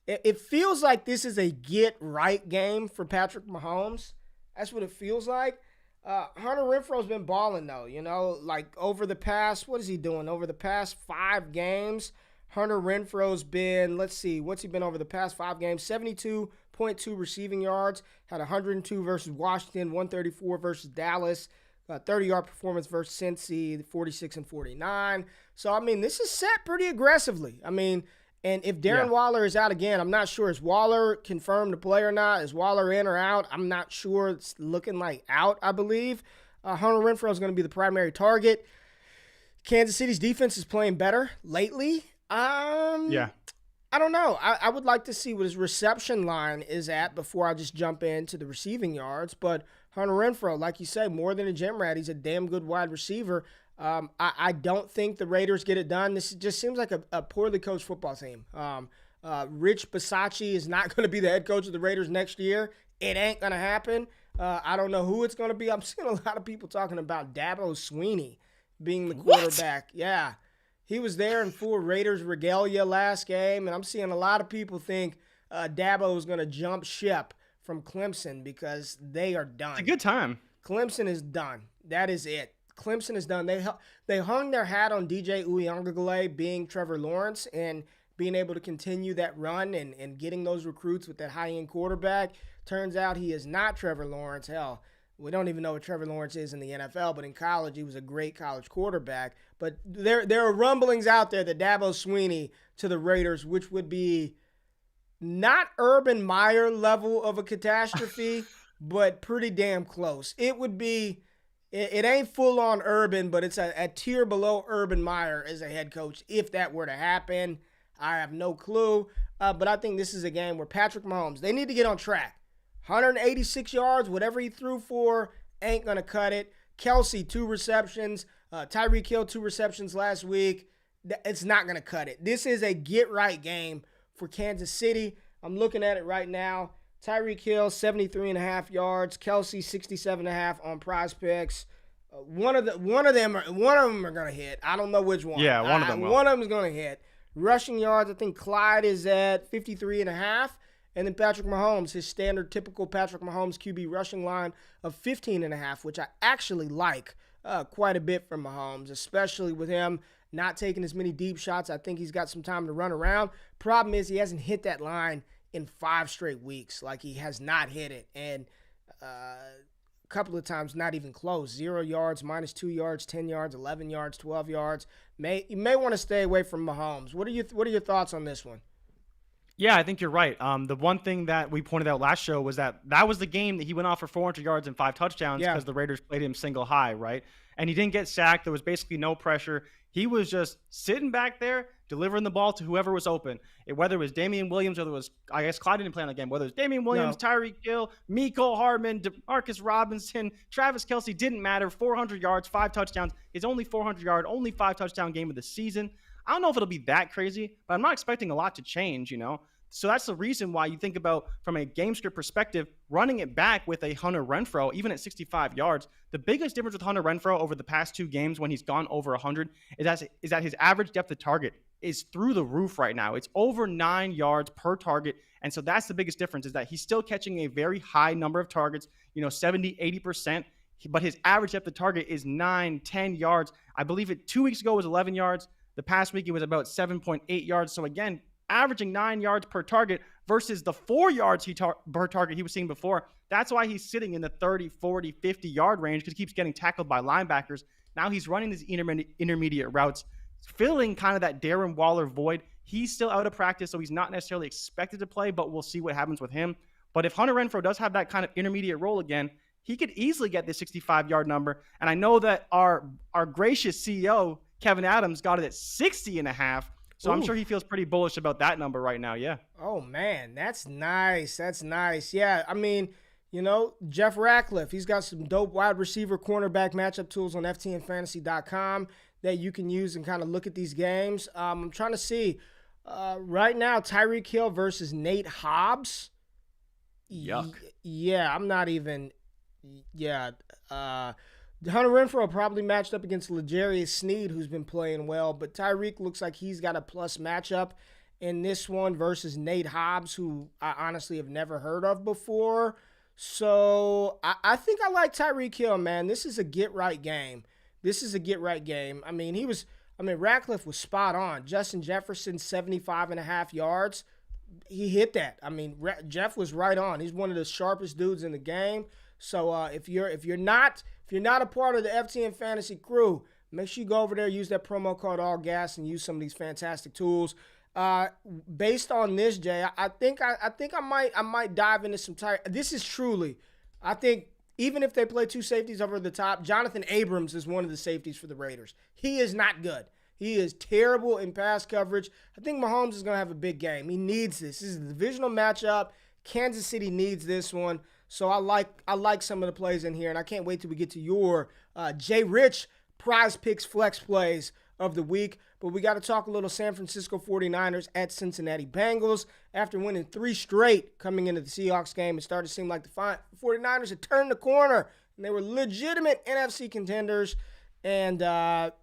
It feels like this is a get-right game for Patrick Mahomes. That's what it feels like. Hunter Renfrow's been balling, though, like over the past, what is he doing? Over the past 5 games, Hunter Renfrow's been, let's see, what's he been over the past 5 games? 72.2 receiving yards, had 102 versus Washington, 134 versus Dallas, 30-yard performance versus Cincy, 46 and 49. So, I mean, this is set pretty aggressively. I mean, and if Darren Waller is out again, I'm not sure. Is Waller confirmed to play or not? Is Waller in or out? I'm not sure. It's looking like out, I believe. Hunter Renfrow is going to be the primary target. Kansas City's defense is playing better lately. I don't know. I would like to see what his reception line is at before I just jump into the receiving yards. But Hunter Renfrow, like you say, more than a gym rat. He's a damn good wide receiver. I don't think the Raiders get it done. This just seems like a poorly coached football team. Rich Bisaccia is not going to be the head coach of the Raiders next year. It ain't going to happen. I don't know who it's going to be. I'm seeing a lot of people talking about Dabo Swinney being the quarterback. What? Yeah. He was there in full Raiders regalia last game, and I'm seeing a lot of people think Dabo is going to jump ship from Clemson because they are done. It's a good time. Clemson is done. That is it. Clemson is done. They hung their hat on DJ Uiagalelei being Trevor Lawrence and being able to continue that run and getting those recruits with that high-end quarterback. Turns out he is not Trevor Lawrence. Hell, we don't even know what Trevor Lawrence is in the NFL, but in college he was a great college quarterback. But there are rumblings out there that Dabo Swinney to the Raiders, which would be not Urban Meyer level of a catastrophe, but pretty damn close. It would be... It ain't full-on Urban, but it's a tier below Urban Meyer as a head coach. If that were to happen, I have no clue. But I think this is a game where Patrick Mahomes, they need to get on track. 186 yards, whatever he threw for, ain't going to cut it. Kelsey, 2 receptions. Tyreek Hill, 2 receptions last week. It's not going to cut it. This is a get-right game for Kansas City. I'm looking at it right now. Tyreek Hill, 73.5 yards. Kelsey, 67.5 on Prizepicks. One of them are going to hit. I don't know which one. Yeah, one of them will. One of them is going to hit. Rushing yards, I think Clyde is at 53.5. And then Patrick Mahomes, his standard typical Patrick Mahomes QB rushing line of 15.5, which I actually like quite a bit from Mahomes, especially with him not taking as many deep shots. I think he's got some time to run around. Problem is he hasn't hit that line in 5 straight weeks. Like, he has not hit it. And a couple of times not even close. 0 yards, -2 yards, 10 yards, 11 yards, 12 yards. You may want to stay away from Mahomes. What are your thoughts on this one? Yeah, I think you're right. The one thing that we pointed out last show was that was the game that he went off for 400 yards and 5 touchdowns because the Raiders played him single high, right? And he didn't get sacked. There was basically no pressure. He was just sitting back there, delivering the ball to whoever was open. Whether it was Damian Williams, whether it was, I guess Clyde didn't play on the game, whether it was Damian Williams, Tyreek Hill, Mecole Hardman, DeMarcus Robinson, Travis Kelce, didn't matter. 400 yards, 5 touchdowns. His only 400-yard, only 5-touchdown game of the season. I don't know if it'll be that crazy, but I'm not expecting a lot to change, So that's the reason why you think about, from a game script perspective, running it back with a Hunter Renfrow, even at 65 yards. The biggest difference with Hunter Renfrow over the past 2 games when he's gone over 100 is that his average depth of target is through the roof right now. It's over 9 yards per target. And so that's the biggest difference, is that he's still catching a very high number of targets, 70, 80%. But his average depth of target is 9, 10 yards. I believe 2 weeks ago was 11 yards. The past week it was about 7.8 yards. So again, averaging 9 yards per target versus the 4 yards per target he was seeing before. That's why he's sitting in the 30, 40, 50-yard range, because he keeps getting tackled by linebackers. Now he's running these intermediate routes, filling kind of that Darren Waller void. He's still out of practice, so he's not necessarily expected to play, but we'll see what happens with him. But if Hunter Renfrow does have that kind of intermediate role again, he could easily get the 65-yard number. And I know that our gracious CEO, Kevin Adams, got it at 60.5. So I'm sure he feels pretty bullish about that number right now, yeah. Oh, man, that's nice. That's nice. Yeah, I mean, Jeff Ratcliffe, he's got some dope wide receiver cornerback matchup tools on ftnfantasy.com that you can use and kind of look at these games. I'm trying to see. Right now, Tyreek Hill versus Nate Hobbs. Yuck. Yeah, I'm not even – yeah. Hunter Renfrow probably matched up against L'Jarius Sneed, who's been playing well, but Tyreek looks like he's got a plus matchup in this one versus Nate Hobbs, who I honestly have never heard of before. So I think I like Tyreek Hill, man. This is a get-right game. I mean, Ratcliffe was spot on. Justin Jefferson, 75.5 yards. He hit that. I mean, Jeff was right on. He's one of the sharpest dudes in the game. So if you're not a part of the FTN Fantasy crew, make sure you go over there, use that promo code ALLGAS, and use some of these fantastic tools. Based on this, Jay, I think I might dive into some This is truly, I think, even if they play 2 safeties over the top, Jonathan Abrams is one of the safeties for the Raiders. He is not good. He is terrible in pass coverage. I think Mahomes is going to have a big game. He needs this. This is a divisional matchup. Kansas City needs this one. So I like some of the plays in here, and I can't wait till we get to your Jay Rich Prizepicks flex plays of the week. But we got to talk a little San Francisco 49ers at Cincinnati Bengals. After winning 3 straight coming into the Seahawks game, it started to seem like the 49ers had turned the corner, and they were legitimate NFC contenders. And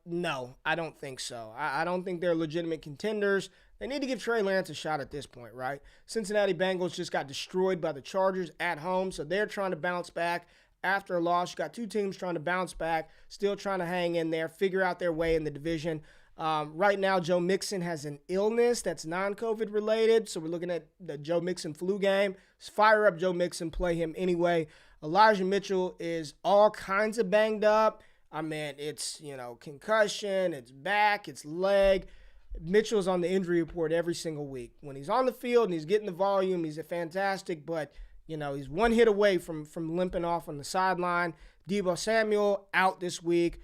no, I don't think so. I don't think they're legitimate contenders. They need to give Trey Lance a shot at this point, right? Cincinnati Bengals just got destroyed by the Chargers at home, so they're trying to bounce back after a loss. You got 2 teams trying to bounce back, still trying to hang in there, figure out their way in the division. Right now, Joe Mixon has an illness that's non-COVID related, so we're looking at the Joe Mixon flu game. Let's fire up Joe Mixon, play him anyway. Elijah Mitchell is all kinds of banged up. I mean, it's, concussion, it's back, it's leg. Mitchell's on the injury report every single week. When he's on the field and he's getting the volume, he's fantastic, but, he's one hit away from limping off on the sideline. Deebo Samuel out this week.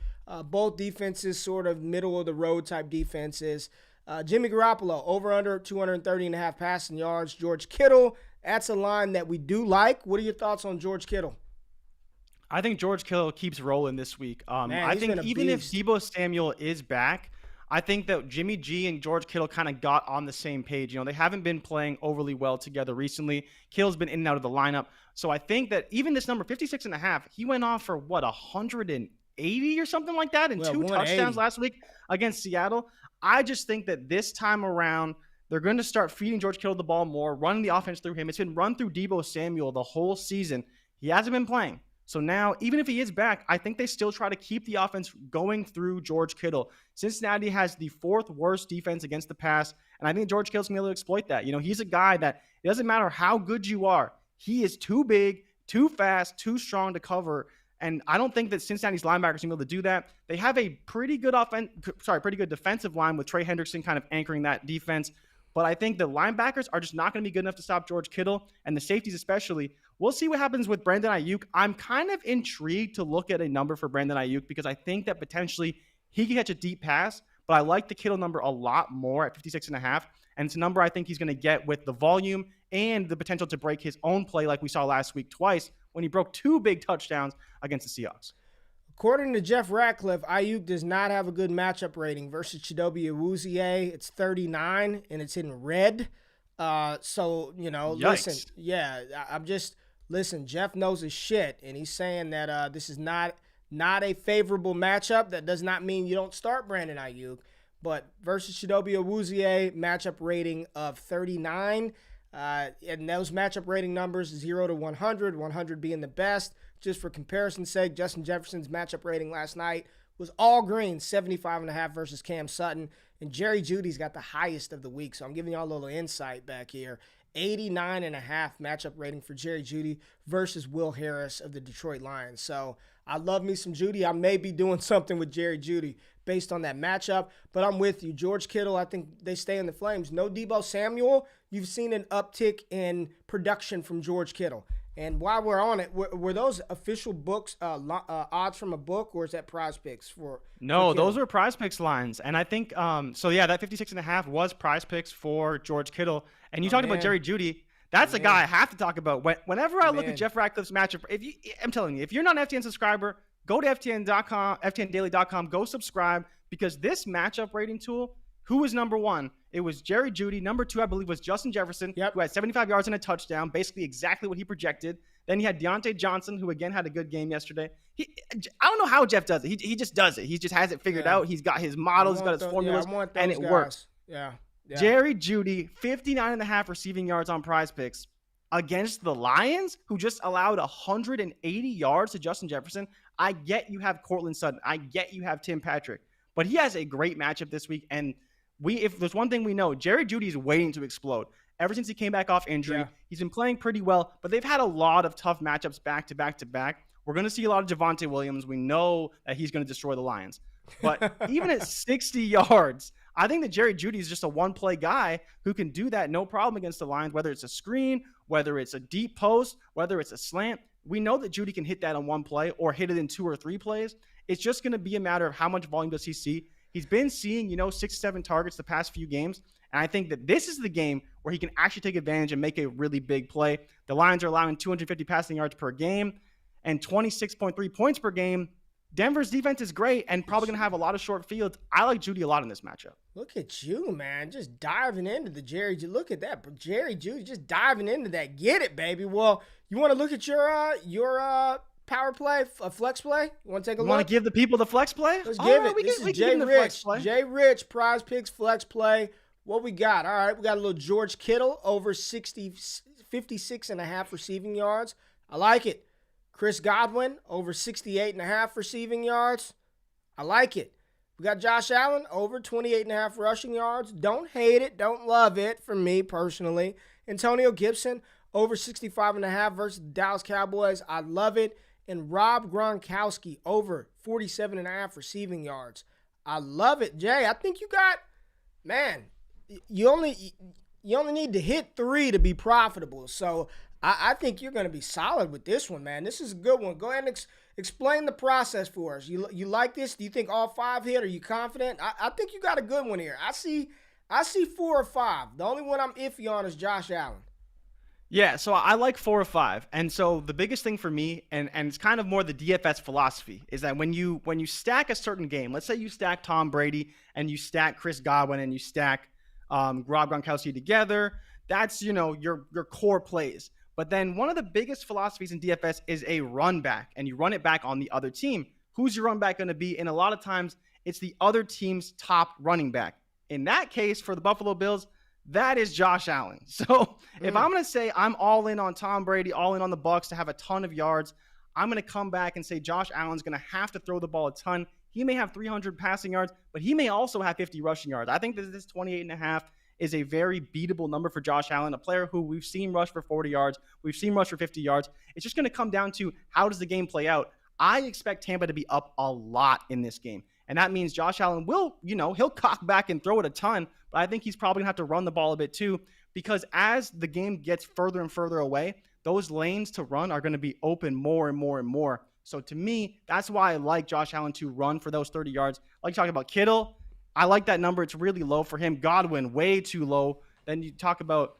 Both defenses sort of middle-of-the-road type defenses. Jimmy Garoppolo, over under 230.5 passing yards. George Kittle That's a line that we do like. What are your thoughts on George Kittle? I think George Kittle keeps rolling this week. Man, I he's been think a even beast. if Deebo Samuel is back, I think that Jimmy G and George Kittle kind of got on the same page. You know, they haven't been playing overly well together recently. Kittle's been in and out of the lineup. So I think that even this number, 56.5, he went off for, 180 or something like that, and 2 touchdowns last week against Seattle. I just think that this time around, they're going to start feeding George Kittle the ball more, running the offense through him. It's been run through Deebo Samuel the whole season. He hasn't been playing. So now, even if he is back, I think they still try to keep the offense going through George Kittle. Cincinnati has the 4th worst defense against the pass, and I think George Kittle's going to be able to exploit that. You know, he's a guy that it doesn't matter how good you are. He is too big, too fast, too strong to cover, and I don't think that Cincinnati's linebackers are going to be able to do that. They have a pretty good defensive line with Trey Hendrickson kind of anchoring that defense. But I think the linebackers are just not going to be good enough to stop George Kittle, and the safeties especially. We'll see what happens with Brandon Ayuk. I'm kind of intrigued to look at a number for Brandon Ayuk because I think that potentially he could catch a deep pass, but I like the Kittle number a lot more at 56.5, and it's a number I think he's going to get with the volume and the potential to break his own play like we saw last week twice when he broke 2 big touchdowns against the Seahawks. According to Jeff Ratcliffe, Ayuk does not have a good matchup rating versus Chidobe Awuzie. It's 39, and it's in red. So, you know, Yikes. Listen, Jeff knows his shit, and he's saying that this is not a favorable matchup. That does not mean you don't start Brandon Ayuk. But versus Chidobe Awuzie, matchup rating of 39. And those matchup rating numbers, 0 to 100, 100 being the best. Just for comparison's sake, Justin Jefferson's matchup rating last night was all green, 75.5 versus Cam Sutton. And Jerry Jeudy's got the highest of the week. So I'm giving y'all a little insight back here. 89.5 matchup rating for Jerry Jeudy versus Will Harris of the Detroit Lions. So I love me some Jeudy. I may be doing something with Jerry Jeudy based on that matchup, but I'm with you. George Kittle, I think they stay in the flames. No Deebo Samuel. You've seen an uptick in production from George Kittle. And while we're on it, were those official books, odds from a book, or is that Prizepicks for? No, those were Prizepicks lines. And I think, that 56.5 was Prizepicks for George Kittle. And you talked about Jerry Jeudy. That's a guy I have to talk about. Whenever I look at Jeff Ratcliffe's matchup, I'm telling you, if you're not an FTN subscriber, go to FTN.com, FTNdaily.com, go subscribe, because this matchup rating tool, who was number 1? It was Jerry Jeudy. Number 2, I believe, was Justin Jefferson, who had 75 yards and a touchdown, basically exactly what he projected. Then he had Deontay Johnson, who, again, had a good game yesterday. I don't know how Jeff does it. He just does it. He just has it figured out. He's got his models, he's got his formulas, and it works. Yeah. Jerry Jeudy, 59.5 receiving yards on Prizepicks against the Lions, who just allowed 180 yards to Justin Jefferson. I get you have Cortland Sutton. I get you have Tim Patrick. But he has a great matchup this week, and if there's one thing we know, Jerry Jeudy is waiting to explode. Ever since he came back off injury, he's been playing pretty well, but they've had a lot of tough matchups back to back to back. We're going to see a lot of Javonte Williams. We know that he's going to destroy the Lions. But even at 60 yards, I think that Jerry Jeudy is just a one-play guy who can do that no problem against the Lions, whether it's a screen, whether it's a deep post, whether it's a slant. We know that Jeudy can hit that on one play or hit it in 2 or 3 plays. It's just going to be a matter of how much volume does he see. He's been seeing, 6-7 targets the past few games, and I think that this is the game where he can actually take advantage and make a really big play. The Lions are allowing 250 passing yards per game and 26.3 points per game. Denver's defense is great and probably going to have a lot of short fields. I like Jeudy a lot in this matchup. Look at you, man, just diving into the Jerry. Look at that, Jerry Jeudy, just diving into that. Get it, baby. Well, you want to look at your power play, a flex play? You want to take a look? Want to give the people the flex play? Let's give it. This is Jay Rich. Jay Rich, Prizepicks flex play. What we got? All right, we got a little George Kittle over 56.5 receiving yards. I like it. Chris Godwin over 68.5 receiving yards. I like it. We got Josh Allen over 28.5 rushing yards. Don't hate it. Don't love it for me personally. Antonio Gibson over 65.5 versus the Dallas Cowboys. I love it. And Rob Gronkowski over 47.5 receiving yards. I love it. Jay, I think you got, man, you only need to hit 3 to be profitable. So I think you're going to be solid with this one, man. This is a good one. Go ahead and explain the process for us. You like this? Do you think all 5 hit? Are you confident? I think you got a good one here. I see 4 or 5. The only one I'm iffy on is Josh Allen. Yeah, so I like 4 or 5. And so the biggest thing for me, and it's kind of more the DFS philosophy, is that when you stack a certain game, let's say you stack Tom Brady and you stack Chris Godwin and you stack Rob Gronkowski together, that's, your core plays. But then one of the biggest philosophies in DFS is a run back, and you run it back on the other team. Who's your run back going to be? And a lot of times it's the other team's top running back. In that case, for the Buffalo Bills, that is Josh Allen. So if I'm going to say I'm all in on Tom Brady, all in on the Bucs to have a ton of yards, I'm going to come back and say Josh Allen's going to have to throw the ball a ton. He may have 300 passing yards, but he may also have 50 rushing yards. I think that this 28.5 is a very beatable number for Josh Allen, a player who we've seen rush for 40 yards. We've seen rush for 50 yards. It's just going to come down to how does the game play out. I expect Tampa to be up a lot in this game. And that means Josh Allen will, he'll cock back and throw it a ton, but I think he's probably going to have to run the ball a bit too, because as the game gets further and further away, those lanes to run are going to be open more and more and more. So to me, that's why I like Josh Allen to run for those 30 yards. Like talking about Kittle, I like that number. It's really low for him. Godwin, way too low. Then you talk about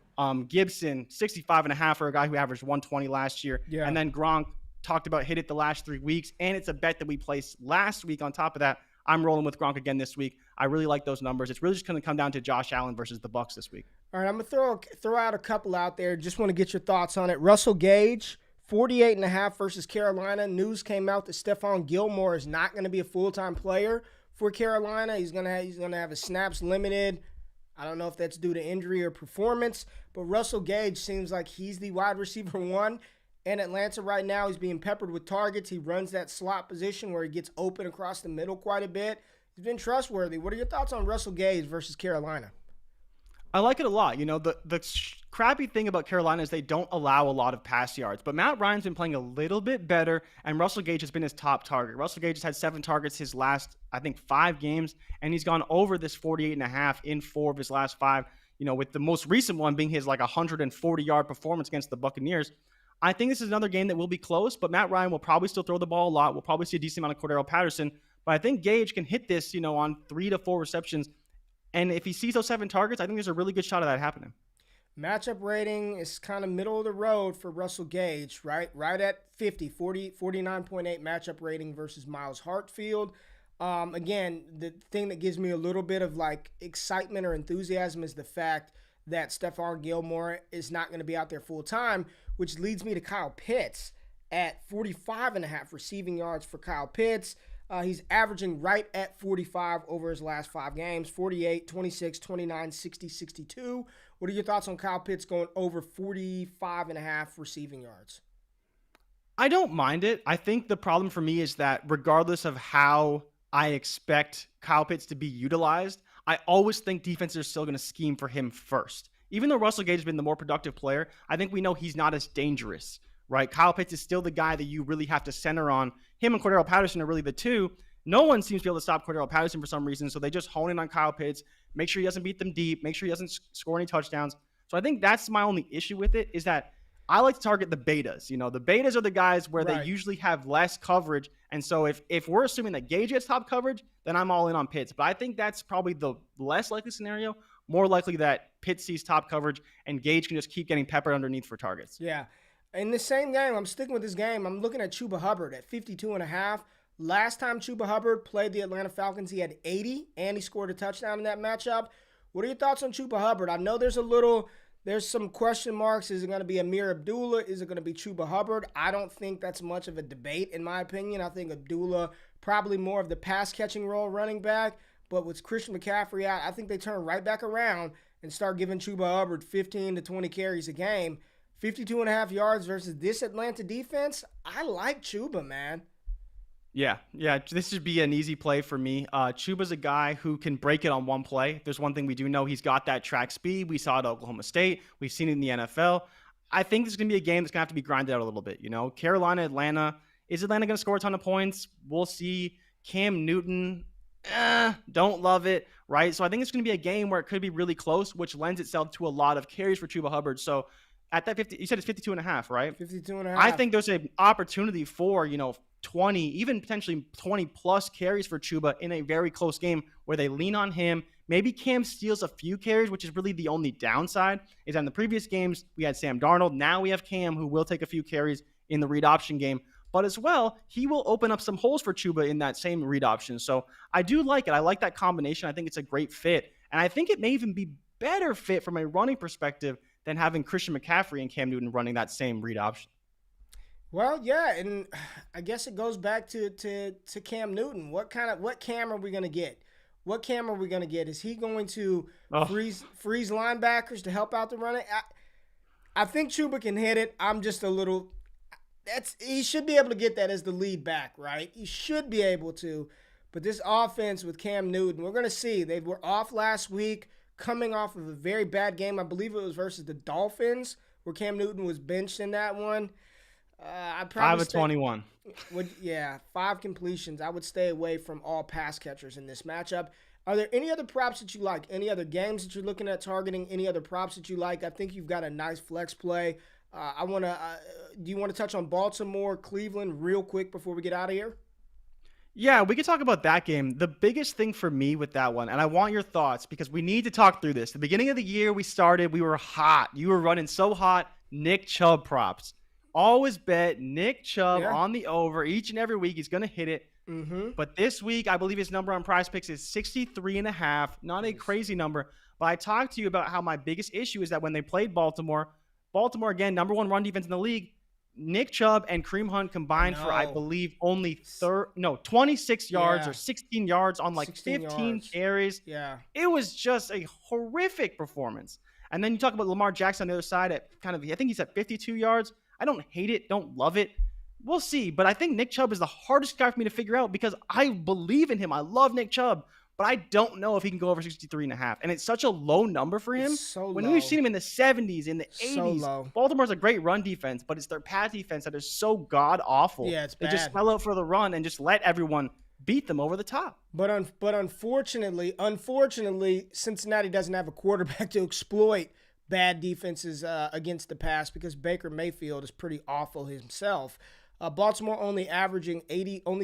Gibson, 65.5 for a guy who averaged 120 last year. Yeah. And then Gronk talked about hit it the last 3 weeks. And it's a bet that we placed last week on top of that. I'm rolling with Gronk again this week. I really like those numbers. It's really just going to come down to Josh Allen versus the Bucs this week. All right, I'm going to throw out a couple out there. Just want to get your thoughts on it. Russell Gage, 48.5 versus Carolina. News came out that Stephon Gilmore is not going to be a full-time player for Carolina. He's going to have his snaps limited. I don't know if that's due to injury or performance, but Russell Gage seems like he's the wide receiver one in Atlanta right now. He's being peppered with targets. He runs that slot position where he gets open across the middle quite a bit. He's been trustworthy. What are your thoughts on Russell Gage versus Carolina? I like it a lot. The crappy thing about Carolina is they don't allow a lot of pass yards. But Matt Ryan's been playing a little bit better, and Russell Gage has been his top target. Russell Gage has had 7 targets his last, 5 games, and he's gone over this 48.5 in 4 of his last 5, with the most recent one being his 140-yard performance against the Buccaneers. I think this is another game that will be close, but Matt Ryan will probably still throw the ball a lot. We'll probably see a decent amount of Cordero Patterson, but I think Gage can hit this, on 3 to 4 receptions. And if he sees those 7 targets, I think there's a really good shot of that happening. Matchup rating is kind of middle of the road for Russell Gage, right? Right at 49.8 matchup rating versus Miles Hartfield. Again, the thing that gives me a little bit of excitement or enthusiasm is the fact that Stephon Gilmore is not going to be out there full time, which leads me to Kyle Pitts at 45.5 receiving yards for Kyle Pitts. He's averaging right at 45 over his last 5 games, 48, 26, 29, 60, 62. What are your thoughts on Kyle Pitts going over 45.5 receiving yards? I don't mind it. I think the problem for me is that regardless of how I expect Kyle Pitts to be utilized, I always think defenses are still going to scheme for him first. Even though Russell Gage has been the more productive player, I think we know he's not as dangerous, right? Kyle Pitts is still the guy that you really have to center on. Him and Cordero Patterson are really the two. No one seems to be able to stop Cordero Patterson for some reason, so they just hone in on Kyle Pitts, make sure he doesn't beat them deep, make sure he doesn't score any touchdowns. So I think that's my only issue with it, is that I like to target the betas. The betas are the guys where they usually have less coverage. And so if we're assuming that Gage gets top coverage, then I'm all in on Pitts. But I think that's probably the less likely scenario. More likely that Pitts sees top coverage and Gage can just keep getting peppered underneath for targets. Yeah. In the same game, I'm sticking with this game. I'm looking at Chuba Hubbard at 52.5. Last time Chuba Hubbard played the Atlanta Falcons, he had 80, and he scored a touchdown in that matchup. What are your thoughts on Chuba Hubbard? I know there's some question marks. Is it going to be Amir Abdullah? Is it going to be Chuba Hubbard? I don't think that's much of a debate, in my opinion. I think Abdullah probably more of the pass-catching role running back. But with Christian McCaffrey out, I think they turn right back around and start giving Chuba Hubbard 15 to 20 carries a game. 52.5 yards versus this Atlanta defense. I like Chuba, man. Yeah, this should be an easy play for me. Chuba's a guy who can break it on one play. There's one thing we do know. He's got that track speed. We saw it at Oklahoma State. We've seen it in the NFL. I think this is going to be a game that's going to have to be grinded out a little bit. Carolina, Atlanta. Is Atlanta going to score a ton of points? We'll see. Cam Newton, don't love it, right? So I think it's going to be a game where it could be really close, which lends itself to a lot of carries for Chuba Hubbard. So at that 50, you said it's 52.5, right? 52.5. I think there's an opportunity for, 20, even potentially 20 plus carries for Chuba in a very close game where they lean on him. Maybe Cam steals a few carries, which is really the only downside. Is in the previous games, we had Sam Darnold. Now we have Cam, who will take a few carries in the read option game. But as well, he will open up some holes for Chuba in that same read option. So I do like it. I like that combination. I think it's a great fit. And I think it may even be better fit from a running perspective than having Christian McCaffrey and Cam Newton running that same read option. Well, yeah, and I guess it goes back to Cam Newton. What Cam are we going to get? What Cam are we going to get? Is he going to freeze linebackers to help out the running? I think Chuba can hit it. I'm just a little he should be able to get that as the lead back, right? He should be able to. But this offense with Cam Newton, we're going to see. They were off last week, coming off of a very bad game. I believe it was versus the Dolphins, where Cam Newton was benched in that one. I'd probably 5 of 21. 5 completions. I would stay away from all pass catchers in this matchup. Are there any other props that you like? Any other games that you're looking at targeting? Any other props that you like? I think you've got a nice flex play. Do you want to touch on Baltimore, Cleveland real quick before we get out of here? Yeah, we could talk about that game. The biggest thing for me with that one, and I want your thoughts because we need to talk through this. The beginning of the year we were hot. You were running so hot. Nick Chubb props. Always bet Nick Chubb on the over each and every week. He's going to hit it. Mm-hmm. But this week, I believe his number on Prizepicks is 63.5. Not a crazy number. But I talked to you about how my biggest issue is that when they played Baltimore, again, number one run defense in the league, Nick Chubb and Kareem Hunt combined for, I believe, only 26 yards or 16 yards on like 15 carries. Yeah. It was just a horrific performance. And then you talk about Lamar Jackson on the other side at I think he's at 52 yards. I don't hate it, don't love it. We'll see. But I think Nick Chubb is the hardest guy for me to figure out because I believe in him. I love Nick Chubb. But I don't know if he can go over 63.5. And it's such a low number for him. When we've seen him in the 70s, in the 80s. Baltimore's a great run defense, but it's their pass defense that is so god-awful. Yeah, it's bad. They just spell out for the run and just let everyone beat them over the top. But unfortunately, Cincinnati doesn't have a quarterback to exploit bad defenses against the pass because Baker Mayfield is pretty awful himself. Baltimore only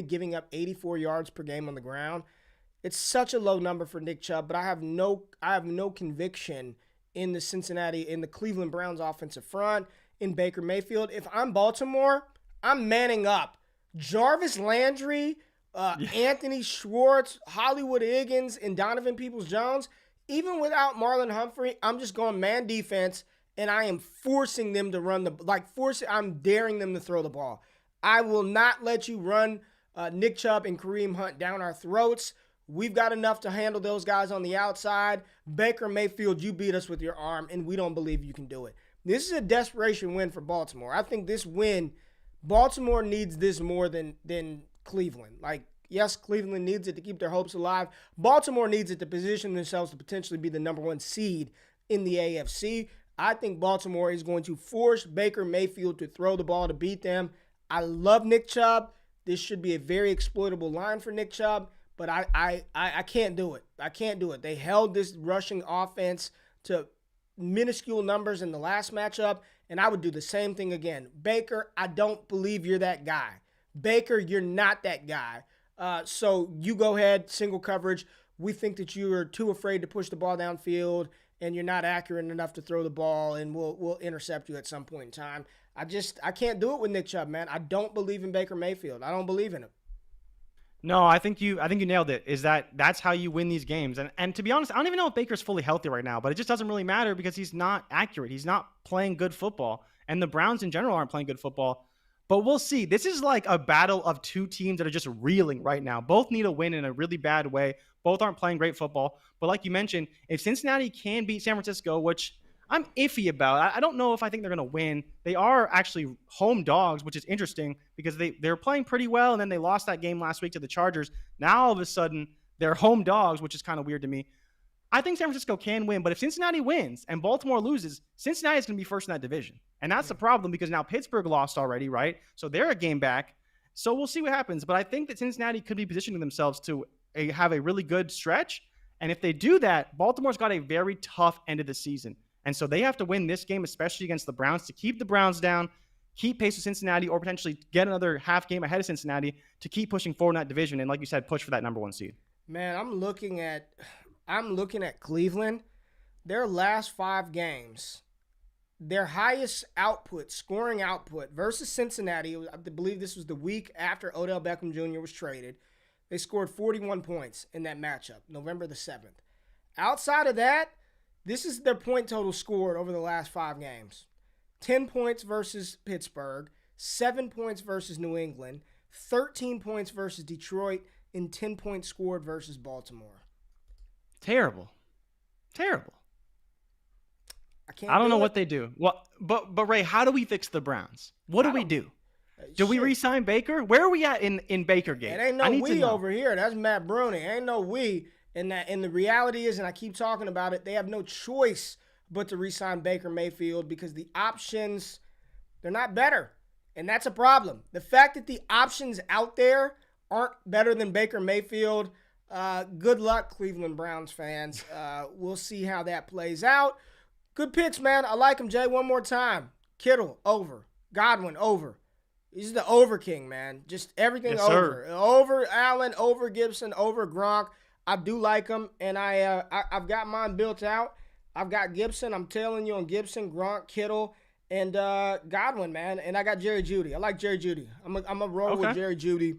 giving up 84 yards per game on the ground. It's such a low number for Nick Chubb, but I have no conviction in the Cleveland Browns offensive front, in Baker Mayfield. If I'm Baltimore, I'm manning up. Jarvis Landry, Anthony Schwartz, Hollywood Higgins, and Donovan Peoples-Jones. Even without Marlon Humphrey, I'm just going man defense, and I am forcing them to I'm daring them to throw the ball. I will not let you run Nick Chubb and Kareem Hunt down our throats. We've got enough to handle those guys on the outside. Baker Mayfield, you beat us with your arm, and we don't believe you can do it. This is a desperation win for Baltimore. I think this win, Baltimore needs this more than Cleveland. Yes, Cleveland needs it to keep their hopes alive. Baltimore needs it to position themselves to potentially be the number one seed in the AFC. I think Baltimore is going to force Baker Mayfield to throw the ball to beat them. I love Nick Chubb. This should be a very exploitable line for Nick Chubb, but I can't do it. I can't do it. They held this rushing offense to minuscule numbers in the last matchup, and I would do the same thing again. Baker, I don't believe you're that guy. Baker, you're not that guy. So you go ahead, single coverage. We think that you are too afraid to push the ball downfield and you're not accurate enough to throw the ball, and we'll intercept you at some point in time. I can't do it with Nick Chubb, man. I don't believe in Baker Mayfield. I don't believe in him. No, I think you nailed it. That's how you win these games. And to be honest, I don't even know if Baker's fully healthy right now, but it just doesn't really matter because he's not accurate. He's not playing good football. And the Browns in general aren't playing good football. But we'll see. This is like a battle of two teams that are just reeling right now. Both need a win in a really bad way. Both aren't playing great football. But like you mentioned, if Cincinnati can beat San Francisco, which I'm iffy about, I don't know if I think they're going to win. They are actually home dogs, which is interesting because they're playing pretty well, and then they lost that game last week to the Chargers. Now all of a sudden, they're home dogs, which is kind of weird to me. I think San Francisco can win, but if Cincinnati wins and Baltimore loses, Cincinnati is going to be first in that division. And that's the problem because now Pittsburgh lost already, right? So they're a game back. So we'll see what happens. But I think that Cincinnati could be positioning themselves to have a really good stretch. And if they do that, Baltimore's got a very tough end of the season. And so they have to win this game, especially against the Browns, to keep the Browns down, keep pace with Cincinnati or potentially get another half game ahead of Cincinnati to keep pushing forward in that division and, like you said, push for that number 1 seed? Man, I'm looking at Cleveland. Their last 5 games, their highest output, scoring output versus Cincinnati, I believe this was the week after Odell Beckham Jr. was traded. They scored 41 points in that matchup, November the 7th. Outside of that, this is their point total scored over the last 5 games. 10 points versus Pittsburgh, 7 points versus New England, 13 points versus Detroit, and 10 points scored versus Baltimore. Terrible. I don't know what they do. Well, but Ray, how do we fix the Browns? What do we do? Do we re-sign Baker? Where are we at in Baker Gate? It ain't no we over here. That's Matt Bruni. Ain't no we. And the reality is, and I keep talking about it, they have no choice but to re-sign Baker Mayfield because the options, they're not better. And that's a problem. The fact that the options out there aren't better than Baker Mayfield, good luck, Cleveland Browns fans. We'll see how that plays out. Good picks, man. I like him, Jay. One more time. Kittle, over. Godwin, over. He's the over king, man. Just everything yes, over. Sir. Over Allen, over Gibson, over Gronk. I do like him, and I've got mine built out. I've got Gibson. I'm telling you on Gibson, Gronk, Kittle, and Godwin, man. And I got Jerry Jeudy. I like Jerry Jeudy. I'm a roll with Jerry Jeudy.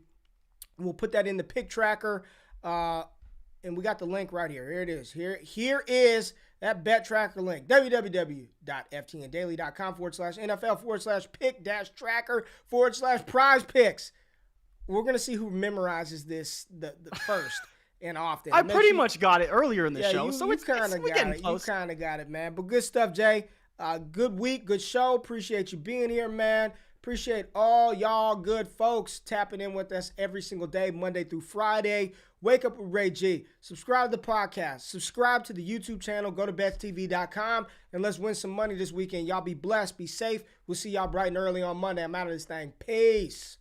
We'll put that in the pick tracker, and we got the link right here. Here it is. Here is that bet tracker link, www.ftndaily.com/NFL/pick-tracker/Prizepicks. We're going to see who memorizes this the first and often. I pretty much got it earlier in the show, so it's kind of got it. You kind of got it, man. But good stuff, Jay. Good week, good show. Appreciate you being here, man. Appreciate all y'all good folks tapping in with us every single day, Monday through Friday. Wake up with Ray G. Subscribe to the podcast. Subscribe to the YouTube channel. Go to betstv.com and let's win some money this weekend. Y'all be blessed. Be safe. We'll see y'all bright and early on Monday. I'm out of this thing. Peace.